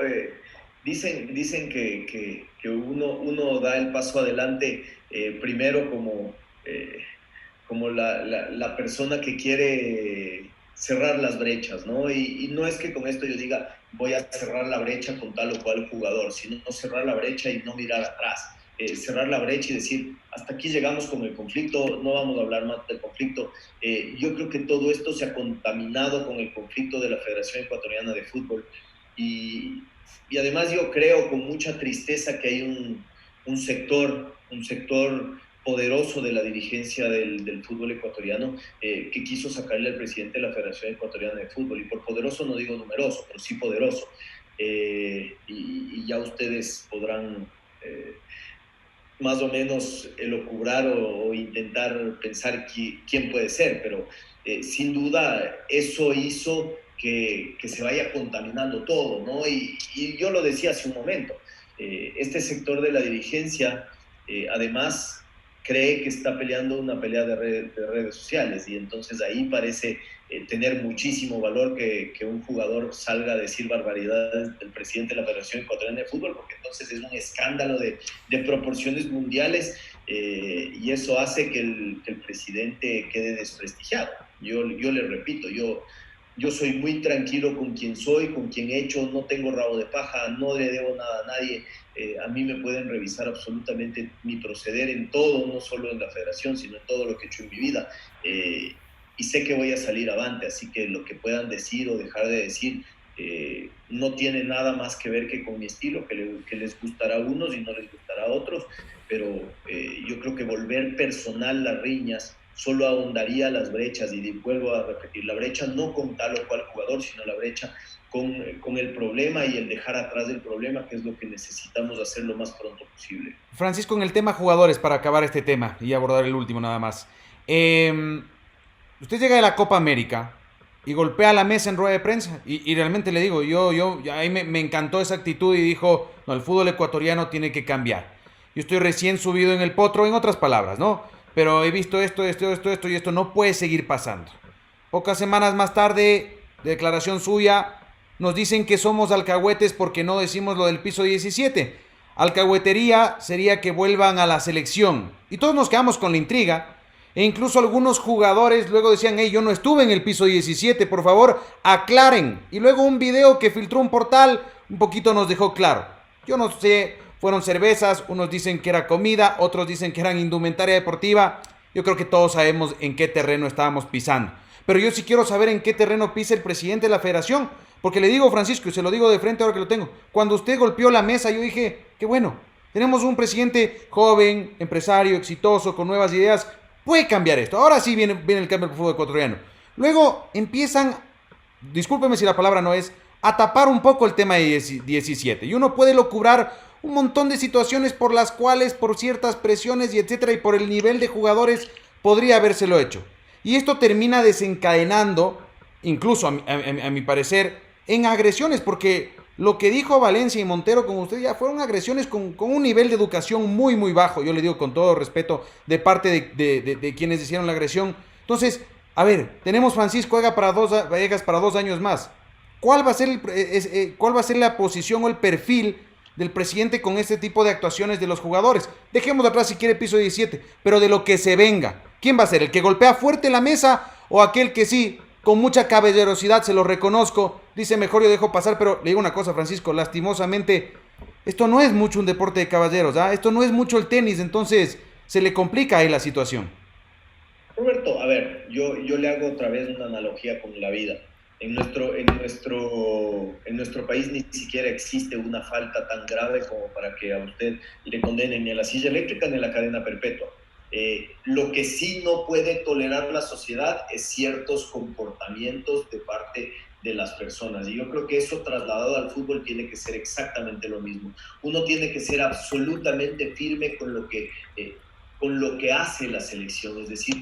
dicen que uno da el paso adelante primero como la persona que quiere cerrar las brechas, ¿no? Y no es que con esto yo diga voy a cerrar la brecha con tal o cual jugador, sino cerrar la brecha y no mirar atrás. Cerrar la brecha y decir, hasta aquí llegamos con el conflicto, no vamos a hablar más del conflicto. Yo creo que todo esto se ha contaminado con el conflicto de la Federación Ecuatoriana de Fútbol, y además yo creo con mucha tristeza que hay un sector poderoso de la dirigencia del fútbol ecuatoriano que quiso sacarle al presidente de la Federación Ecuatoriana de Fútbol, y por poderoso no digo numeroso, pero sí poderoso, y ya ustedes podrán más o menos elucubrar o intentar pensar quién puede ser, pero sin duda eso hizo que se vaya contaminando todo, ¿no? Y yo lo decía hace un momento, este sector de la dirigencia además cree que está peleando una pelea de redes sociales, y entonces ahí parece tener muchísimo valor que un jugador salga a decir barbaridades del presidente de la Federación Ecuatoriana de Fútbol, porque entonces es un escándalo de proporciones mundiales, y eso hace que el presidente quede desprestigiado. Yo le repito, yo soy muy tranquilo con quien soy, con quien he hecho, no tengo rabo de paja, no le debo nada a nadie. A mí me pueden revisar absolutamente mi proceder en todo, no solo en la federación, sino en todo lo que he hecho en mi vida. Y sé que voy a salir avante, así que lo que puedan decir o dejar de decir no tiene nada más que ver que con mi estilo, que les gustará a unos y no les gustará a otros, pero yo creo que volver personal las riñas solo ahondaría las brechas, y vuelvo a repetir, la brecha no con tal o cual jugador, sino la brecha con el problema y el dejar atrás el problema, que es lo que necesitamos hacer lo más pronto posible. Francisco, en el tema jugadores, para acabar este tema y abordar el último nada más. Usted llega de la Copa América y golpea la mesa en rueda de prensa, y realmente le digo, ahí me encantó esa actitud, y dijo, no, el fútbol ecuatoriano tiene que cambiar. Yo estoy recién subido en el potro, en otras palabras, ¿no? Pero he visto esto y esto no puede seguir pasando. Pocas semanas más tarde, declaración suya, nos dicen que somos alcahuetes porque no decimos lo del piso 17. Alcahuetería sería que vuelvan a la selección. Y todos nos quedamos con la intriga. E incluso algunos jugadores luego decían, hey, yo no estuve en el piso 17, por favor, aclaren. Y luego un video que filtró un portal un poquito nos dejó claro. Yo no sé, fueron cervezas, unos dicen que era comida, otros dicen que eran indumentaria deportiva. Yo creo que todos sabemos en qué terreno estábamos pisando. Pero yo sí quiero saber en qué terreno pisa el presidente de la federación. Porque le digo, Francisco, y se lo digo de frente ahora que lo tengo, cuando usted golpeó la mesa, yo dije, qué bueno, tenemos un presidente joven, empresario, exitoso, con nuevas ideas, puede cambiar esto. Ahora sí viene el cambio del fútbol ecuatoriano. Luego empiezan, discúlpeme si la palabra no es, a tapar un poco el tema de 17. Y uno puede locubrar un montón de situaciones por las cuales, por ciertas presiones y etcétera, y por el nivel de jugadores, podría habérselo hecho. Y esto termina desencadenando, incluso a mi parecer, en agresiones, porque lo que dijo Valencia y Montero con usted ya fueron agresiones con un nivel de educación muy, muy bajo. Yo le digo con todo respeto de parte de quienes hicieron la agresión. Entonces, a ver, tenemos Francisco Vegas para 2 años más. ¿Cuál va a ser la posición o el perfil del presidente con este tipo de actuaciones de los jugadores? Dejemos de atrás si quiere piso 17, pero de lo que se venga. ¿Quién va a ser? ¿El que golpea fuerte la mesa o aquel que sí, con mucha caballerosidad, se lo reconozco, dice mejor yo dejo pasar? Pero le digo una cosa, Francisco, lastimosamente, esto no es mucho un deporte de caballeros, ¿ah? Esto no es mucho el tenis, entonces se le complica ahí la situación. Roberto, a ver, yo le hago otra vez una analogía con la vida. En nuestro país ni siquiera existe una falta tan grave como para que a usted le condenen ni a la silla eléctrica ni a la cadena perpetua. Lo que sí no puede tolerar la sociedad es ciertos comportamientos de parte de las personas. Y yo creo que eso trasladado al fútbol tiene que ser exactamente lo mismo. Uno tiene que ser absolutamente firme con lo que hace la selección. Es decir,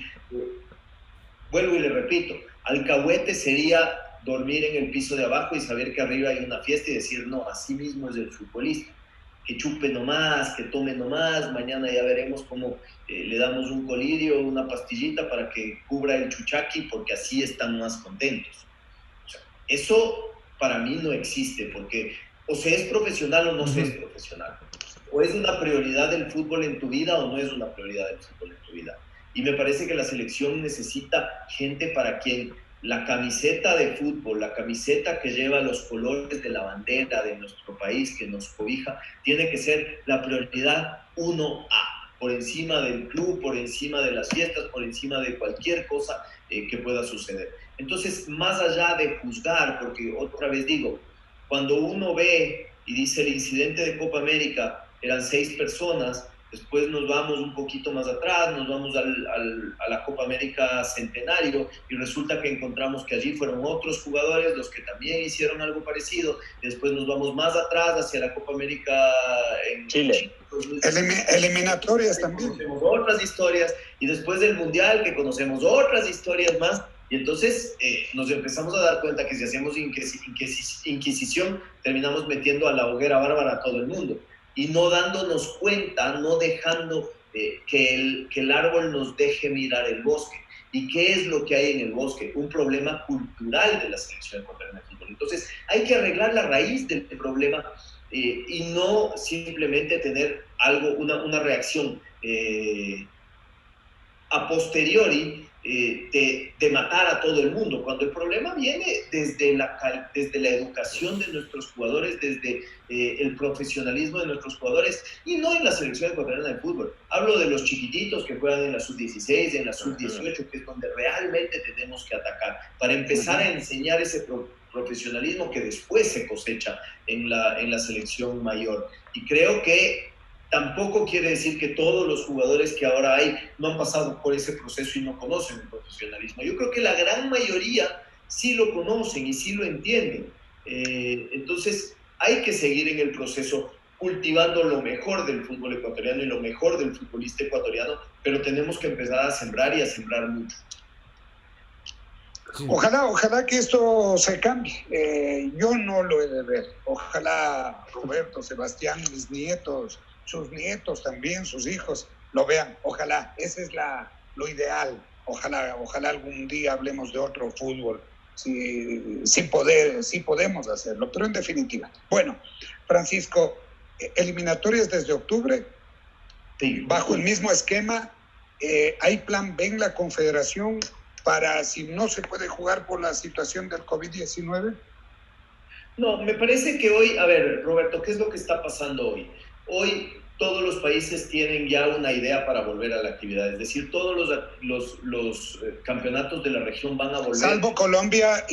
vuelvo y le repito, alcahuete sería dormir en el piso de abajo y saber que arriba hay una fiesta y decir, no, así mismo es el futbolista. Que chupe nomás, que tome nomás, mañana ya veremos cómo le damos un colirio, una pastillita para que cubra el chuchaqui, porque así están más contentos. O sea, eso para mí no existe, porque o se es profesional o no se es profesional. O es una prioridad del fútbol en tu vida o no es una prioridad del fútbol en tu vida. Y me parece que la selección necesita gente para quien la camiseta de fútbol, la camiseta que lleva los colores de la bandera de nuestro país, que nos cobija, tiene que ser la prioridad 1A, por encima del club, por encima de las fiestas, por encima de cualquier cosa que pueda suceder. Entonces, más allá de juzgar, porque otra vez digo, cuando uno ve y dice el incidente de Copa América, eran 6 personas, después nos vamos un poquito más atrás, nos vamos a la Copa América Centenario y resulta que encontramos que allí fueron otros jugadores los que también hicieron algo parecido. Después nos vamos más atrás hacia la Copa América en Chile. Eliminatorias también. Conocemos otras historias y después del Mundial que conocemos otras historias más. Y entonces nos empezamos a dar cuenta que si hacemos inquisición terminamos metiendo a la hoguera bárbara a todo el mundo. Y no dándonos cuenta, no dejando que el árbol nos deje mirar el bosque. ¿Y qué es lo que hay en el bosque? Un problema cultural de la selección ecuatoriana de fútbol. Entonces, hay que arreglar la raíz del problema y no simplemente tener una reacción a posteriori de matar a todo el mundo, cuando el problema viene desde la educación de nuestros jugadores, desde el profesionalismo de nuestros jugadores, y no en la selección ecuatoriana de fútbol. Hablo de los chiquititos que juegan en la sub-16, en la sub-18, que es donde realmente tenemos que atacar, para empezar a enseñar ese profesionalismo que después se cosecha en la selección mayor. Y creo que tampoco quiere decir que todos los jugadores que ahora hay no han pasado por ese proceso y no conocen el profesionalismo. Yo creo que la gran mayoría sí lo conocen y sí lo entienden. Entonces hay que seguir en el proceso cultivando lo mejor del fútbol ecuatoriano y lo mejor del futbolista ecuatoriano, pero tenemos que empezar a sembrar y a sembrar mucho. Ojalá que esto se cambie. Yo no lo he de ver. Ojalá Roberto, Sebastián, mis nietos, sus nietos también, sus hijos, lo vean. Ojalá, ese es lo ideal. Ojalá algún día hablemos de otro fútbol, si podemos hacerlo, pero en definitiva. Bueno, Francisco, eliminatorias desde octubre, Sí. bajo el mismo esquema, ¿hay plan B en la Confederación para si no se puede jugar por la situación del COVID-19? No, me parece que hoy, a ver, Roberto, ¿qué es lo que está pasando hoy? Hoy todos los países tienen ya una idea para volver a la actividad, es decir, todos los campeonatos de la región van a volver. Salvo Colombia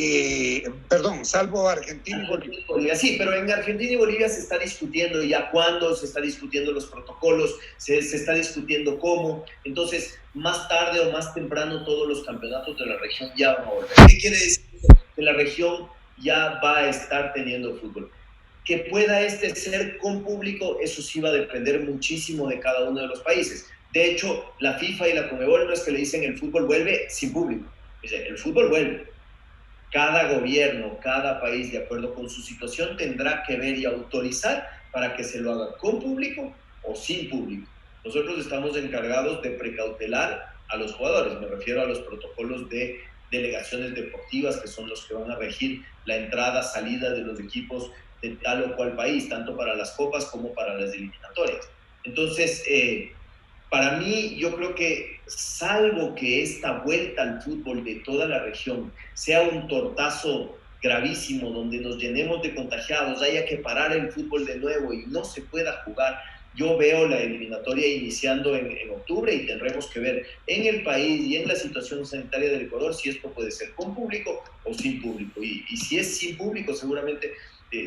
salvo Argentina y Bolivia. Sí, pero en Argentina y Bolivia se está discutiendo ya cuándo, se está discutiendo los protocolos, se está discutiendo cómo. Entonces, más tarde o más temprano, todos los campeonatos de la región ya van a volver. ¿Qué quiere decir? Que la región ya va a estar teniendo fútbol. Que pueda ser con público, eso sí va a depender muchísimo de cada uno de los países. De hecho, la FIFA y la Conmebol no es que le dicen el fútbol vuelve sin público. Dice, el fútbol vuelve. Cada gobierno, cada país, de acuerdo con su situación, tendrá que ver y autorizar para que se lo haga con público o sin público. Nosotros estamos encargados de precautelar a los jugadores, me refiero a los protocolos de delegaciones deportivas, que son los que van a regir la entrada, salida de los equipos de tal o cual país, tanto para las copas como para las eliminatorias. Entonces, para mí, yo creo que salvo que esta vuelta al fútbol de toda la región sea un tortazo gravísimo, donde nos llenemos de contagiados, haya que parar el fútbol de nuevo y no se pueda jugar, yo veo la eliminatoria iniciando en octubre y tendremos que ver en el país y en la situación sanitaria del Ecuador si esto puede ser con público o sin público. Y si es sin público, seguramente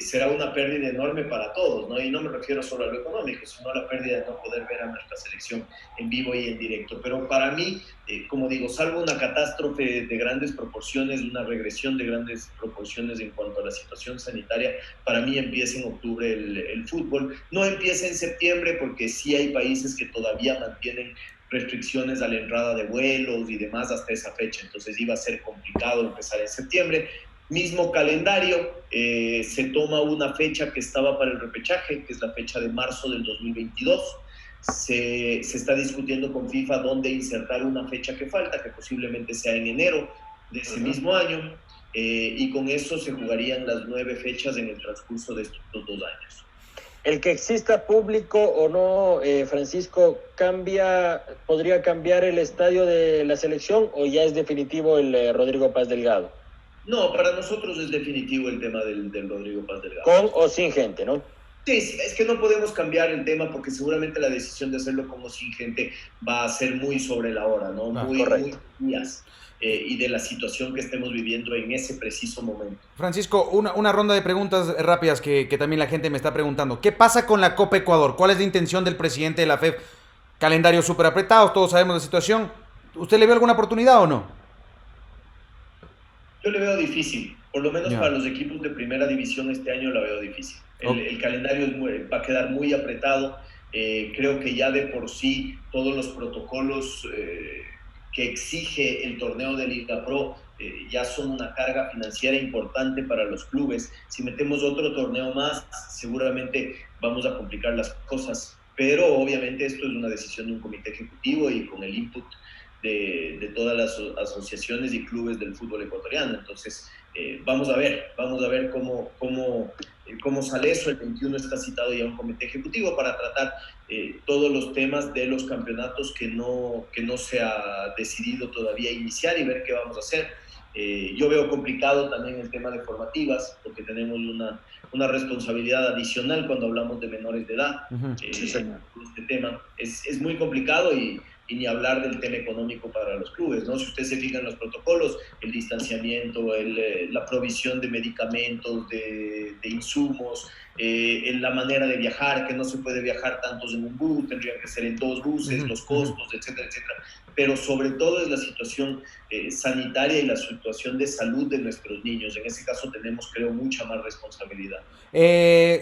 será una pérdida enorme para todos, ¿no? Y no me refiero solo a lo económico, sino a la pérdida de no poder ver a nuestra selección en vivo y en directo. Pero para mí, como digo, salvo una catástrofe de grandes proporciones, una regresión de grandes proporciones en cuanto a la situación sanitaria, para mí empieza en octubre el fútbol. No empieza en septiembre porque sí hay países que todavía mantienen restricciones a la entrada de vuelos y demás hasta esa fecha, entonces iba a ser complicado empezar en septiembre. Mismo calendario, se toma una fecha que estaba para el repechaje, que es la fecha de marzo del 2022. Se está discutiendo con FIFA dónde insertar una fecha que falta, que posiblemente sea en enero de ese mismo año, y con eso se jugarían las 9 fechas en el transcurso de estos 2 años. El que exista público o no, Francisco, ¿podría cambiar el estadio de la selección o ya es definitivo el Rodrigo Paz Delgado? No, para nosotros es definitivo el tema del Rodrigo Paz Delgado. Con o sin gente, ¿no? Sí, es que no podemos cambiar el tema porque seguramente la decisión de hacerlo como sin gente va a ser muy sobre la hora, ¿no? Muy días. Y de la situación que estemos viviendo en ese preciso momento. Francisco, una ronda de preguntas rápidas que también la gente me está preguntando. ¿Qué pasa con la Copa Ecuador? ¿Cuál es la intención del presidente de la FEF? Calendarios súper apretados, todos sabemos la situación. ¿Usted le ve alguna oportunidad o no? Yo le veo difícil, por lo menos para los equipos de primera división este año la veo difícil. El calendario va a quedar muy apretado. Creo que ya de por sí todos los protocolos que exige el torneo de Liga Pro ya son una carga financiera importante para los clubes. Si metemos otro torneo más, seguramente vamos a complicar las cosas. Pero obviamente esto es una decisión de un comité ejecutivo y con el input de todas las asociaciones y clubes del fútbol ecuatoriano. Entonces, vamos a ver cómo sale eso. El 21 está citado ya un comité ejecutivo para tratar todos los temas de los campeonatos que no se ha decidido todavía iniciar y ver qué vamos a hacer. Yo veo complicado también el tema de formativas, porque tenemos una responsabilidad adicional cuando hablamos de menores de edad. Sí, señor. Este tema es muy complicado y ni hablar del tema económico para los clubes, ¿no? Si usted se fija en los protocolos, el distanciamiento, la provisión de medicamentos, de insumos, en la manera de viajar, que no se puede viajar tantos en un bus, tendrían que ser en 2 buses, los costos, etcétera, etcétera. Pero sobre todo es la situación sanitaria y la situación de salud de nuestros niños. En ese caso tenemos, creo, mucha más responsabilidad.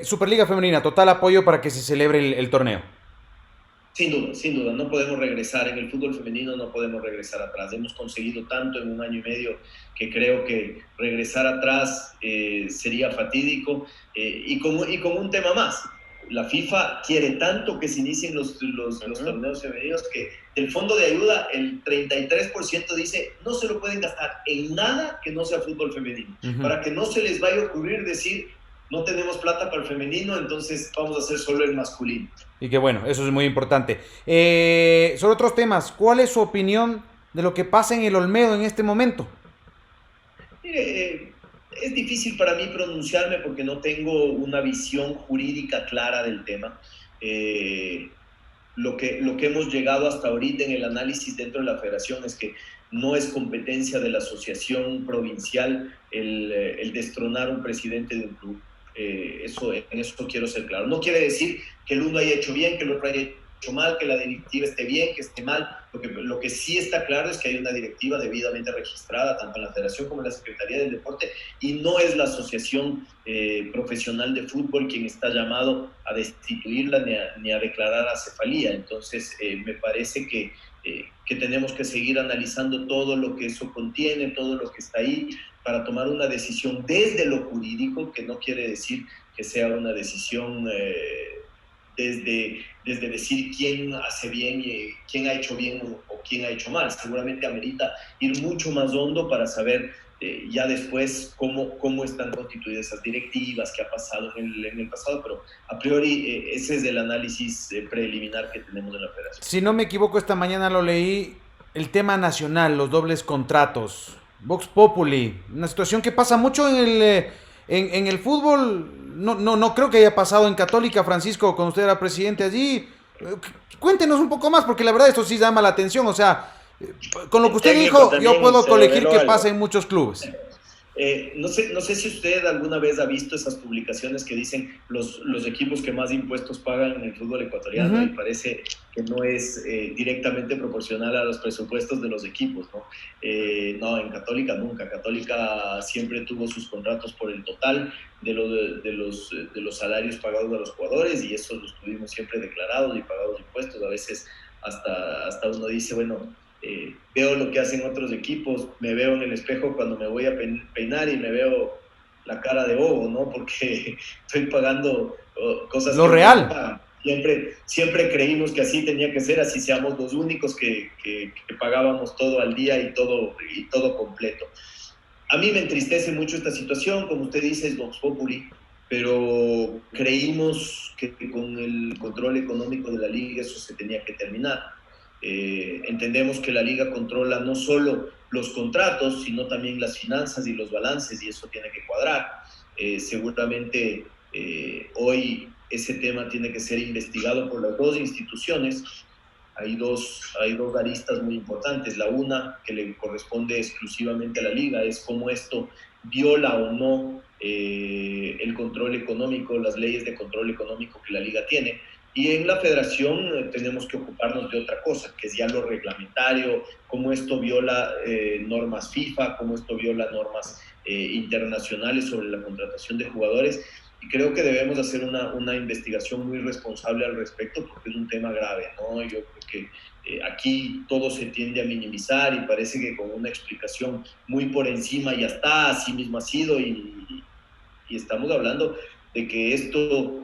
Superliga Femenina, total apoyo para que se celebre el torneo. Sin duda, no podemos regresar, en el fútbol femenino no podemos regresar atrás. Hemos conseguido tanto en 1 año y medio que creo que regresar atrás sería fatídico. Y con un tema más, La FIFA quiere tanto que se inicien los torneos femeninos que del fondo de ayuda el 33% dice no se lo pueden gastar en nada que no sea fútbol femenino, para que no se les vaya a ocurrir decir no tenemos plata para el femenino, entonces vamos a hacer solo el masculino. Y que bueno, eso es muy importante. Sobre otros temas, ¿cuál es su opinión de lo que pasa en el Olmedo en este momento? Mire, es difícil para mí pronunciarme porque no tengo una visión jurídica clara del tema. Lo que hemos llegado hasta ahorita en el análisis dentro de la federación es que no es competencia de la asociación provincial el destronar un presidente de un club. En eso quiero ser claro. No quiere decir que el uno haya hecho bien, que el otro haya hecho mal, que la directiva esté bien, que esté mal. Lo que sí está claro es que hay una directiva debidamente registrada, tanto en la Federación como en la Secretaría del Deporte, y no es la Asociación Profesional de Fútbol quien está llamado a destituirla ni a declarar acefalía. Entonces, me parece que tenemos que seguir analizando todo lo que eso contiene, todo lo que está ahí, para tomar una decisión desde lo jurídico, que no quiere decir que sea una decisión desde decir quién hace bien y quién ha hecho bien o quién ha hecho mal. Seguramente amerita ir mucho más hondo para saber ya después cómo están constituidas esas directivas, qué ha pasado en el pasado, pero a priori ese es el análisis preliminar que tenemos en la federación. Si no me equivoco, esta mañana lo leí, el tema nacional, los dobles contratos, Vox Populi, una situación que pasa mucho en el fútbol. No creo que haya pasado en Católica, Francisco, cuando usted era presidente allí. Cuéntenos un poco más, porque la verdad esto sí llama la atención. O sea, con lo que usted dijo, yo puedo colegir que pasa en muchos clubes. No sé si usted alguna vez ha visto esas publicaciones que dicen los equipos que más impuestos pagan en el fútbol ecuatoriano, y parece que no es directamente proporcional a los presupuestos de los equipos, ¿no? No, en Católica nunca. Católica siempre tuvo sus contratos por el total de los salarios pagados a los jugadores, y eso los tuvimos siempre declarados y pagados impuestos. A veces hasta uno dice, bueno, veo lo que hacen otros equipos, me veo en el espejo cuando me voy a peinar y me veo la cara de bobo, ¿no? Porque estoy pagando cosas... Lo real. Siempre creímos que así tenía que ser, así seamos los únicos que pagábamos todo al día y todo completo. A mí me entristece mucho esta situación, como usted dice, es Vox Populi, pero creímos que con el control económico de la liga eso se tenía que terminar. Entendemos que la liga controla no solo los contratos, sino también las finanzas y los balances, y eso tiene que cuadrar. Seguramente hoy ese tema tiene que ser investigado por las dos instituciones. Hay dos aristas muy importantes. La una, que le corresponde exclusivamente a la liga, es cómo esto viola o no el control económico, las leyes de control económico que la liga tiene. Y en la federación tenemos que ocuparnos de otra cosa, que es ya lo reglamentario, cómo esto viola normas FIFA, cómo esto viola normas internacionales sobre la contratación de jugadores. Y creo que debemos hacer una investigación muy responsable al respecto, porque es un tema grave, ¿no? Yo creo que aquí todo se tiende a minimizar y parece que con una explicación muy por encima ya está, así mismo ha sido, y estamos hablando de que esto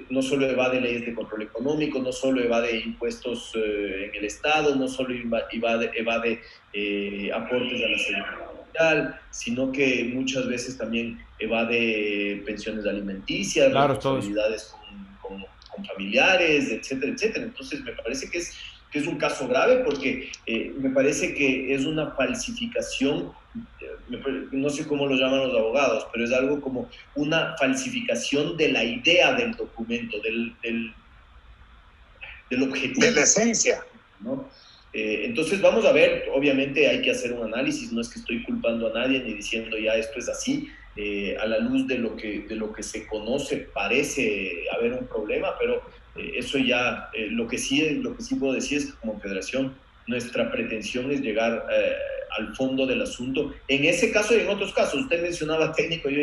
no solo evade leyes de control económico, no solo evade impuestos en el Estado, no solo evade aportes a la seguridad social, sino que muchas veces también evade pensiones alimenticias, claro, responsabilidades con familiares, etcétera, etcétera. Entonces me parece que es un caso grave, porque me parece que es una falsificación, no sé cómo lo llaman los abogados, pero es algo como una falsificación de la idea del documento, del objetivo. De la esencia, ¿no? Entonces vamos a ver, obviamente hay que hacer un análisis, no es que estoy culpando a nadie ni diciendo ya esto es así. A la luz de lo que se conoce parece haber un problema, pero eso ya, lo que sí puedo decir es que como federación nuestra pretensión es llegar al fondo del asunto, en ese caso y en otros casos. Usted mencionaba técnico, yo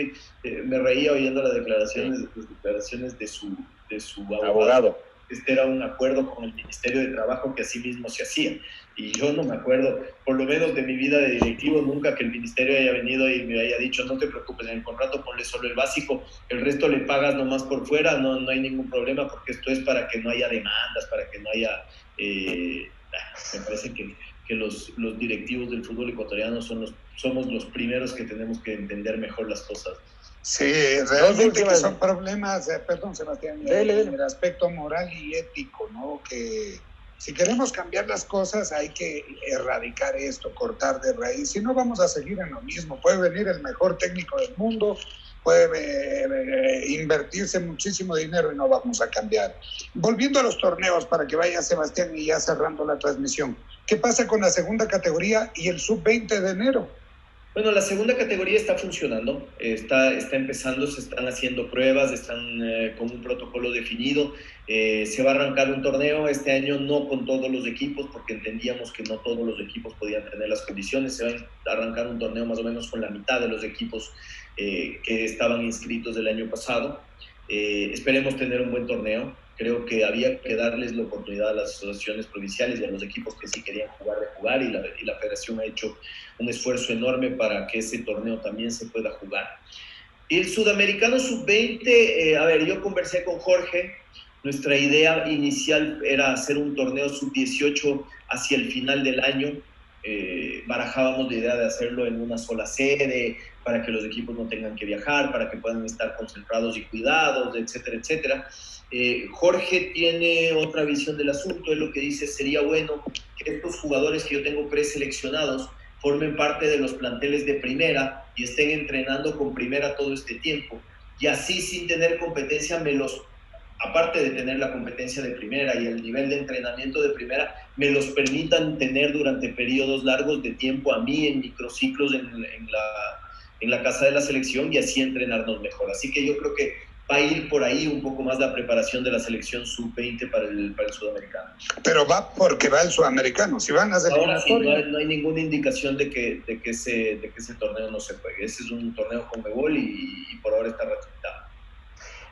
me reía oyendo las declaraciones de su abogado. Este era un acuerdo con el Ministerio de Trabajo que así mismo se hacía. y yo no me acuerdo, por lo menos de mi vida de directivo, nunca que el ministerio haya venido y me haya dicho, no te preocupes, en el contrato ponle solo el básico, el resto le pagas nomás por fuera, no hay ningún problema, porque esto es para que no haya demandas, para que no haya... me parece que los directivos del fútbol ecuatoriano somos los primeros que tenemos que entender mejor las cosas. Sí, realmente que son problemas, perdón Sebastián, en el aspecto moral y ético, ¿no? Que si queremos cambiar las cosas hay que erradicar esto, cortar de raíz, si no vamos a seguir en lo mismo. Puede venir el mejor técnico del mundo, puede invertirse muchísimo dinero y no vamos a cambiar. Volviendo a los torneos, para que vaya Sebastián y ya cerrando la transmisión, ¿qué pasa con la segunda categoría y el sub-20 de enero? Bueno, la segunda categoría está funcionando, está empezando, se están haciendo pruebas, están con un protocolo definido. Se va a arrancar un torneo este año, no con todos los equipos, porque entendíamos que no todos los equipos podían tener las condiciones. Se va a arrancar un torneo más o menos con la mitad de los equipos que estaban inscritos del año pasado. Esperemos tener un buen torneo. Creo que había que darles la oportunidad a las asociaciones provinciales y a los equipos que sí querían jugar de jugar, y la federación ha hecho un esfuerzo enorme para que ese torneo también se pueda jugar. Y el sudamericano sub-20, a ver, yo conversé con Jorge, nuestra idea inicial era hacer un torneo sub-18 hacia el final del año. Barajábamos la idea de hacerlo en una sola sede, para que los equipos no tengan que viajar, para que puedan estar concentrados y cuidados, etcétera, etcétera. Jorge tiene otra visión del asunto. Él lo que dice, sería bueno que estos jugadores que yo tengo preseleccionados formen parte de los planteles de primera y estén entrenando con primera todo este tiempo, y así sin tener competencia aparte de tener la competencia de primera y el nivel de entrenamiento de primera, me los permitan tener durante periodos largos de tiempo a mí en microciclos en la casa de la selección, y así entrenarnos mejor. Así que yo creo que va a ir por ahí un poco más la preparación de la selección sub-20 para el sudamericano. Pero va porque va el sudamericano, si van a hacer... Ahora sí, no hay ninguna indicación de que ese torneo no se juegue. Ese es un torneo CONMEBOL y por ahora está ratificado.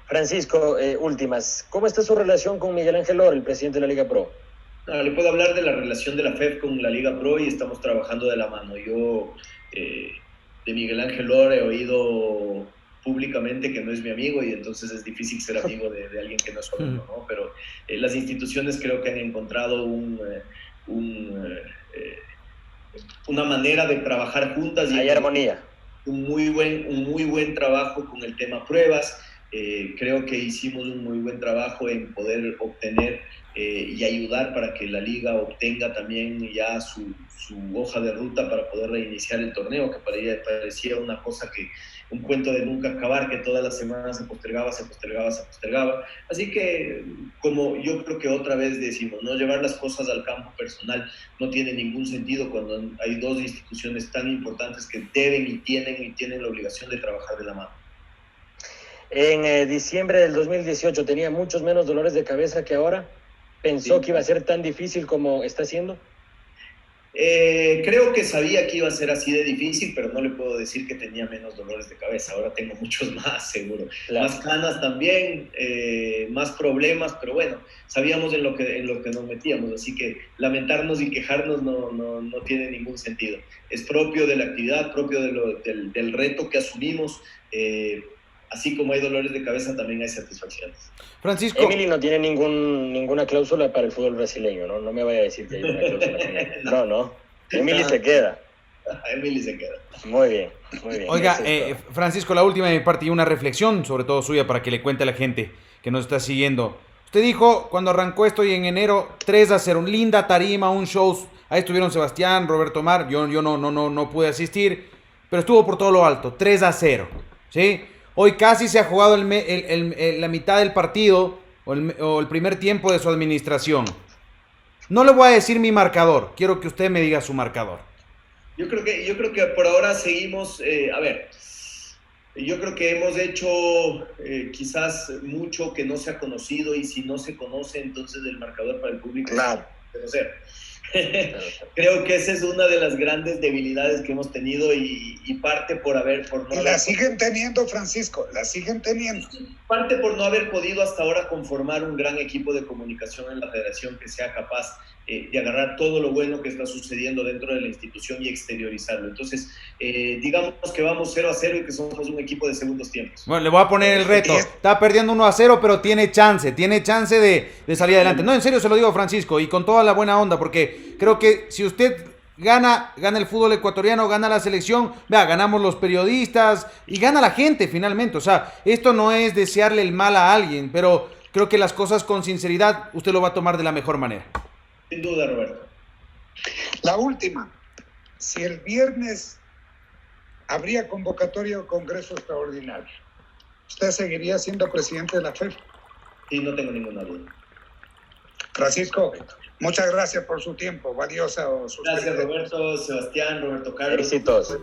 Francisco, últimas, ¿cómo está su relación con Miguel Ángel Lor, el presidente de la Liga Pro? Le puedo hablar de la relación de la FEF con la Liga Pro, y estamos trabajando de la mano. Yo de Miguel Ángel Lor he oído públicamente que no es mi amigo, y entonces es difícil ser amigo de alguien que no es su amigo, ¿no? Pero las instituciones creo que han encontrado una manera de trabajar juntas. Hay armonía. Un muy buen trabajo con el tema pruebas. Creo que hicimos un muy buen trabajo en poder obtener y ayudar para que la liga obtenga también ya su hoja de ruta para poder reiniciar el torneo, que parecía una cosa un cuento de nunca acabar, que todas las semanas se postergaba. Así que, como yo creo que otra vez decimos, no llevar las cosas al campo personal no tiene ningún sentido cuando hay dos instituciones tan importantes que deben y tienen la obligación de trabajar de la mano. En diciembre del 2018 tenía muchos menos dolores de cabeza que ahora. ¿Pensó que iba a ser tan difícil como está siendo? Creo que sabía que iba a ser así de difícil, pero no le puedo decir que tenía menos dolores de cabeza. Ahora tengo muchos más, seguro. Claro. Más canas también, más problemas, pero bueno, sabíamos en lo que nos metíamos, así que lamentarnos y quejarnos no tiene ningún sentido. Es propio de la actividad, propio del reto que asumimos. Así como hay dolores de cabeza, también hay satisfacciones. Francisco. Emily no tiene ninguna cláusula para el fútbol brasileño, ¿no? No me vaya a decir que hay una cláusula. No. Emily se queda. Emily se queda. Muy bien. Oiga, Francisco, la última de mi parte y una reflexión, sobre todo suya, para que le cuente a la gente que nos está siguiendo. Usted dijo, cuando arrancó esto y en enero, 3-0, un linda tarima, un show. Ahí estuvieron Sebastián, Roberto Mar, yo no pude asistir, pero estuvo por todo lo alto, 3-0, ¿sí? Hoy casi se ha jugado la mitad del partido o el primer tiempo de su administración. No le voy a decir mi marcador. Quiero que usted me diga su marcador. Yo creo que por ahora seguimos... yo creo que hemos hecho quizás mucho que no se ha conocido, y si no se conoce, entonces el marcador para el público claro. Es conocer. Creo que esa es una de las grandes debilidades que hemos tenido, y parte por no... La siguen teniendo, Francisco, Parte por no haber podido hasta ahora conformar un gran equipo de comunicación en la federación que sea capaz de agarrar todo lo bueno que está sucediendo dentro de la institución y exteriorizarlo. Entonces, digamos que vamos 0-0 y que somos un equipo de segundos tiempos. Bueno, le voy a poner el reto. Está perdiendo 1-0, pero tiene chance de salir adelante. No, en serio se lo digo, Francisco, y con toda la buena onda, porque creo que si usted gana el fútbol ecuatoriano, gana la selección, vea, ganamos los periodistas y gana la gente finalmente. O sea, esto no es desearle el mal a alguien, pero creo que las cosas con sinceridad usted lo va a tomar de la mejor manera. Sin duda, Roberto. La última, si el viernes habría convocatoria o congreso extraordinario, ¿usted seguiría siendo presidente de la FEF? Sí, no tengo ninguna duda. Francisco, muchas gracias por su tiempo, valiosa. Gracias, Roberto, Sebastián, Roberto Carlos. Éxitos.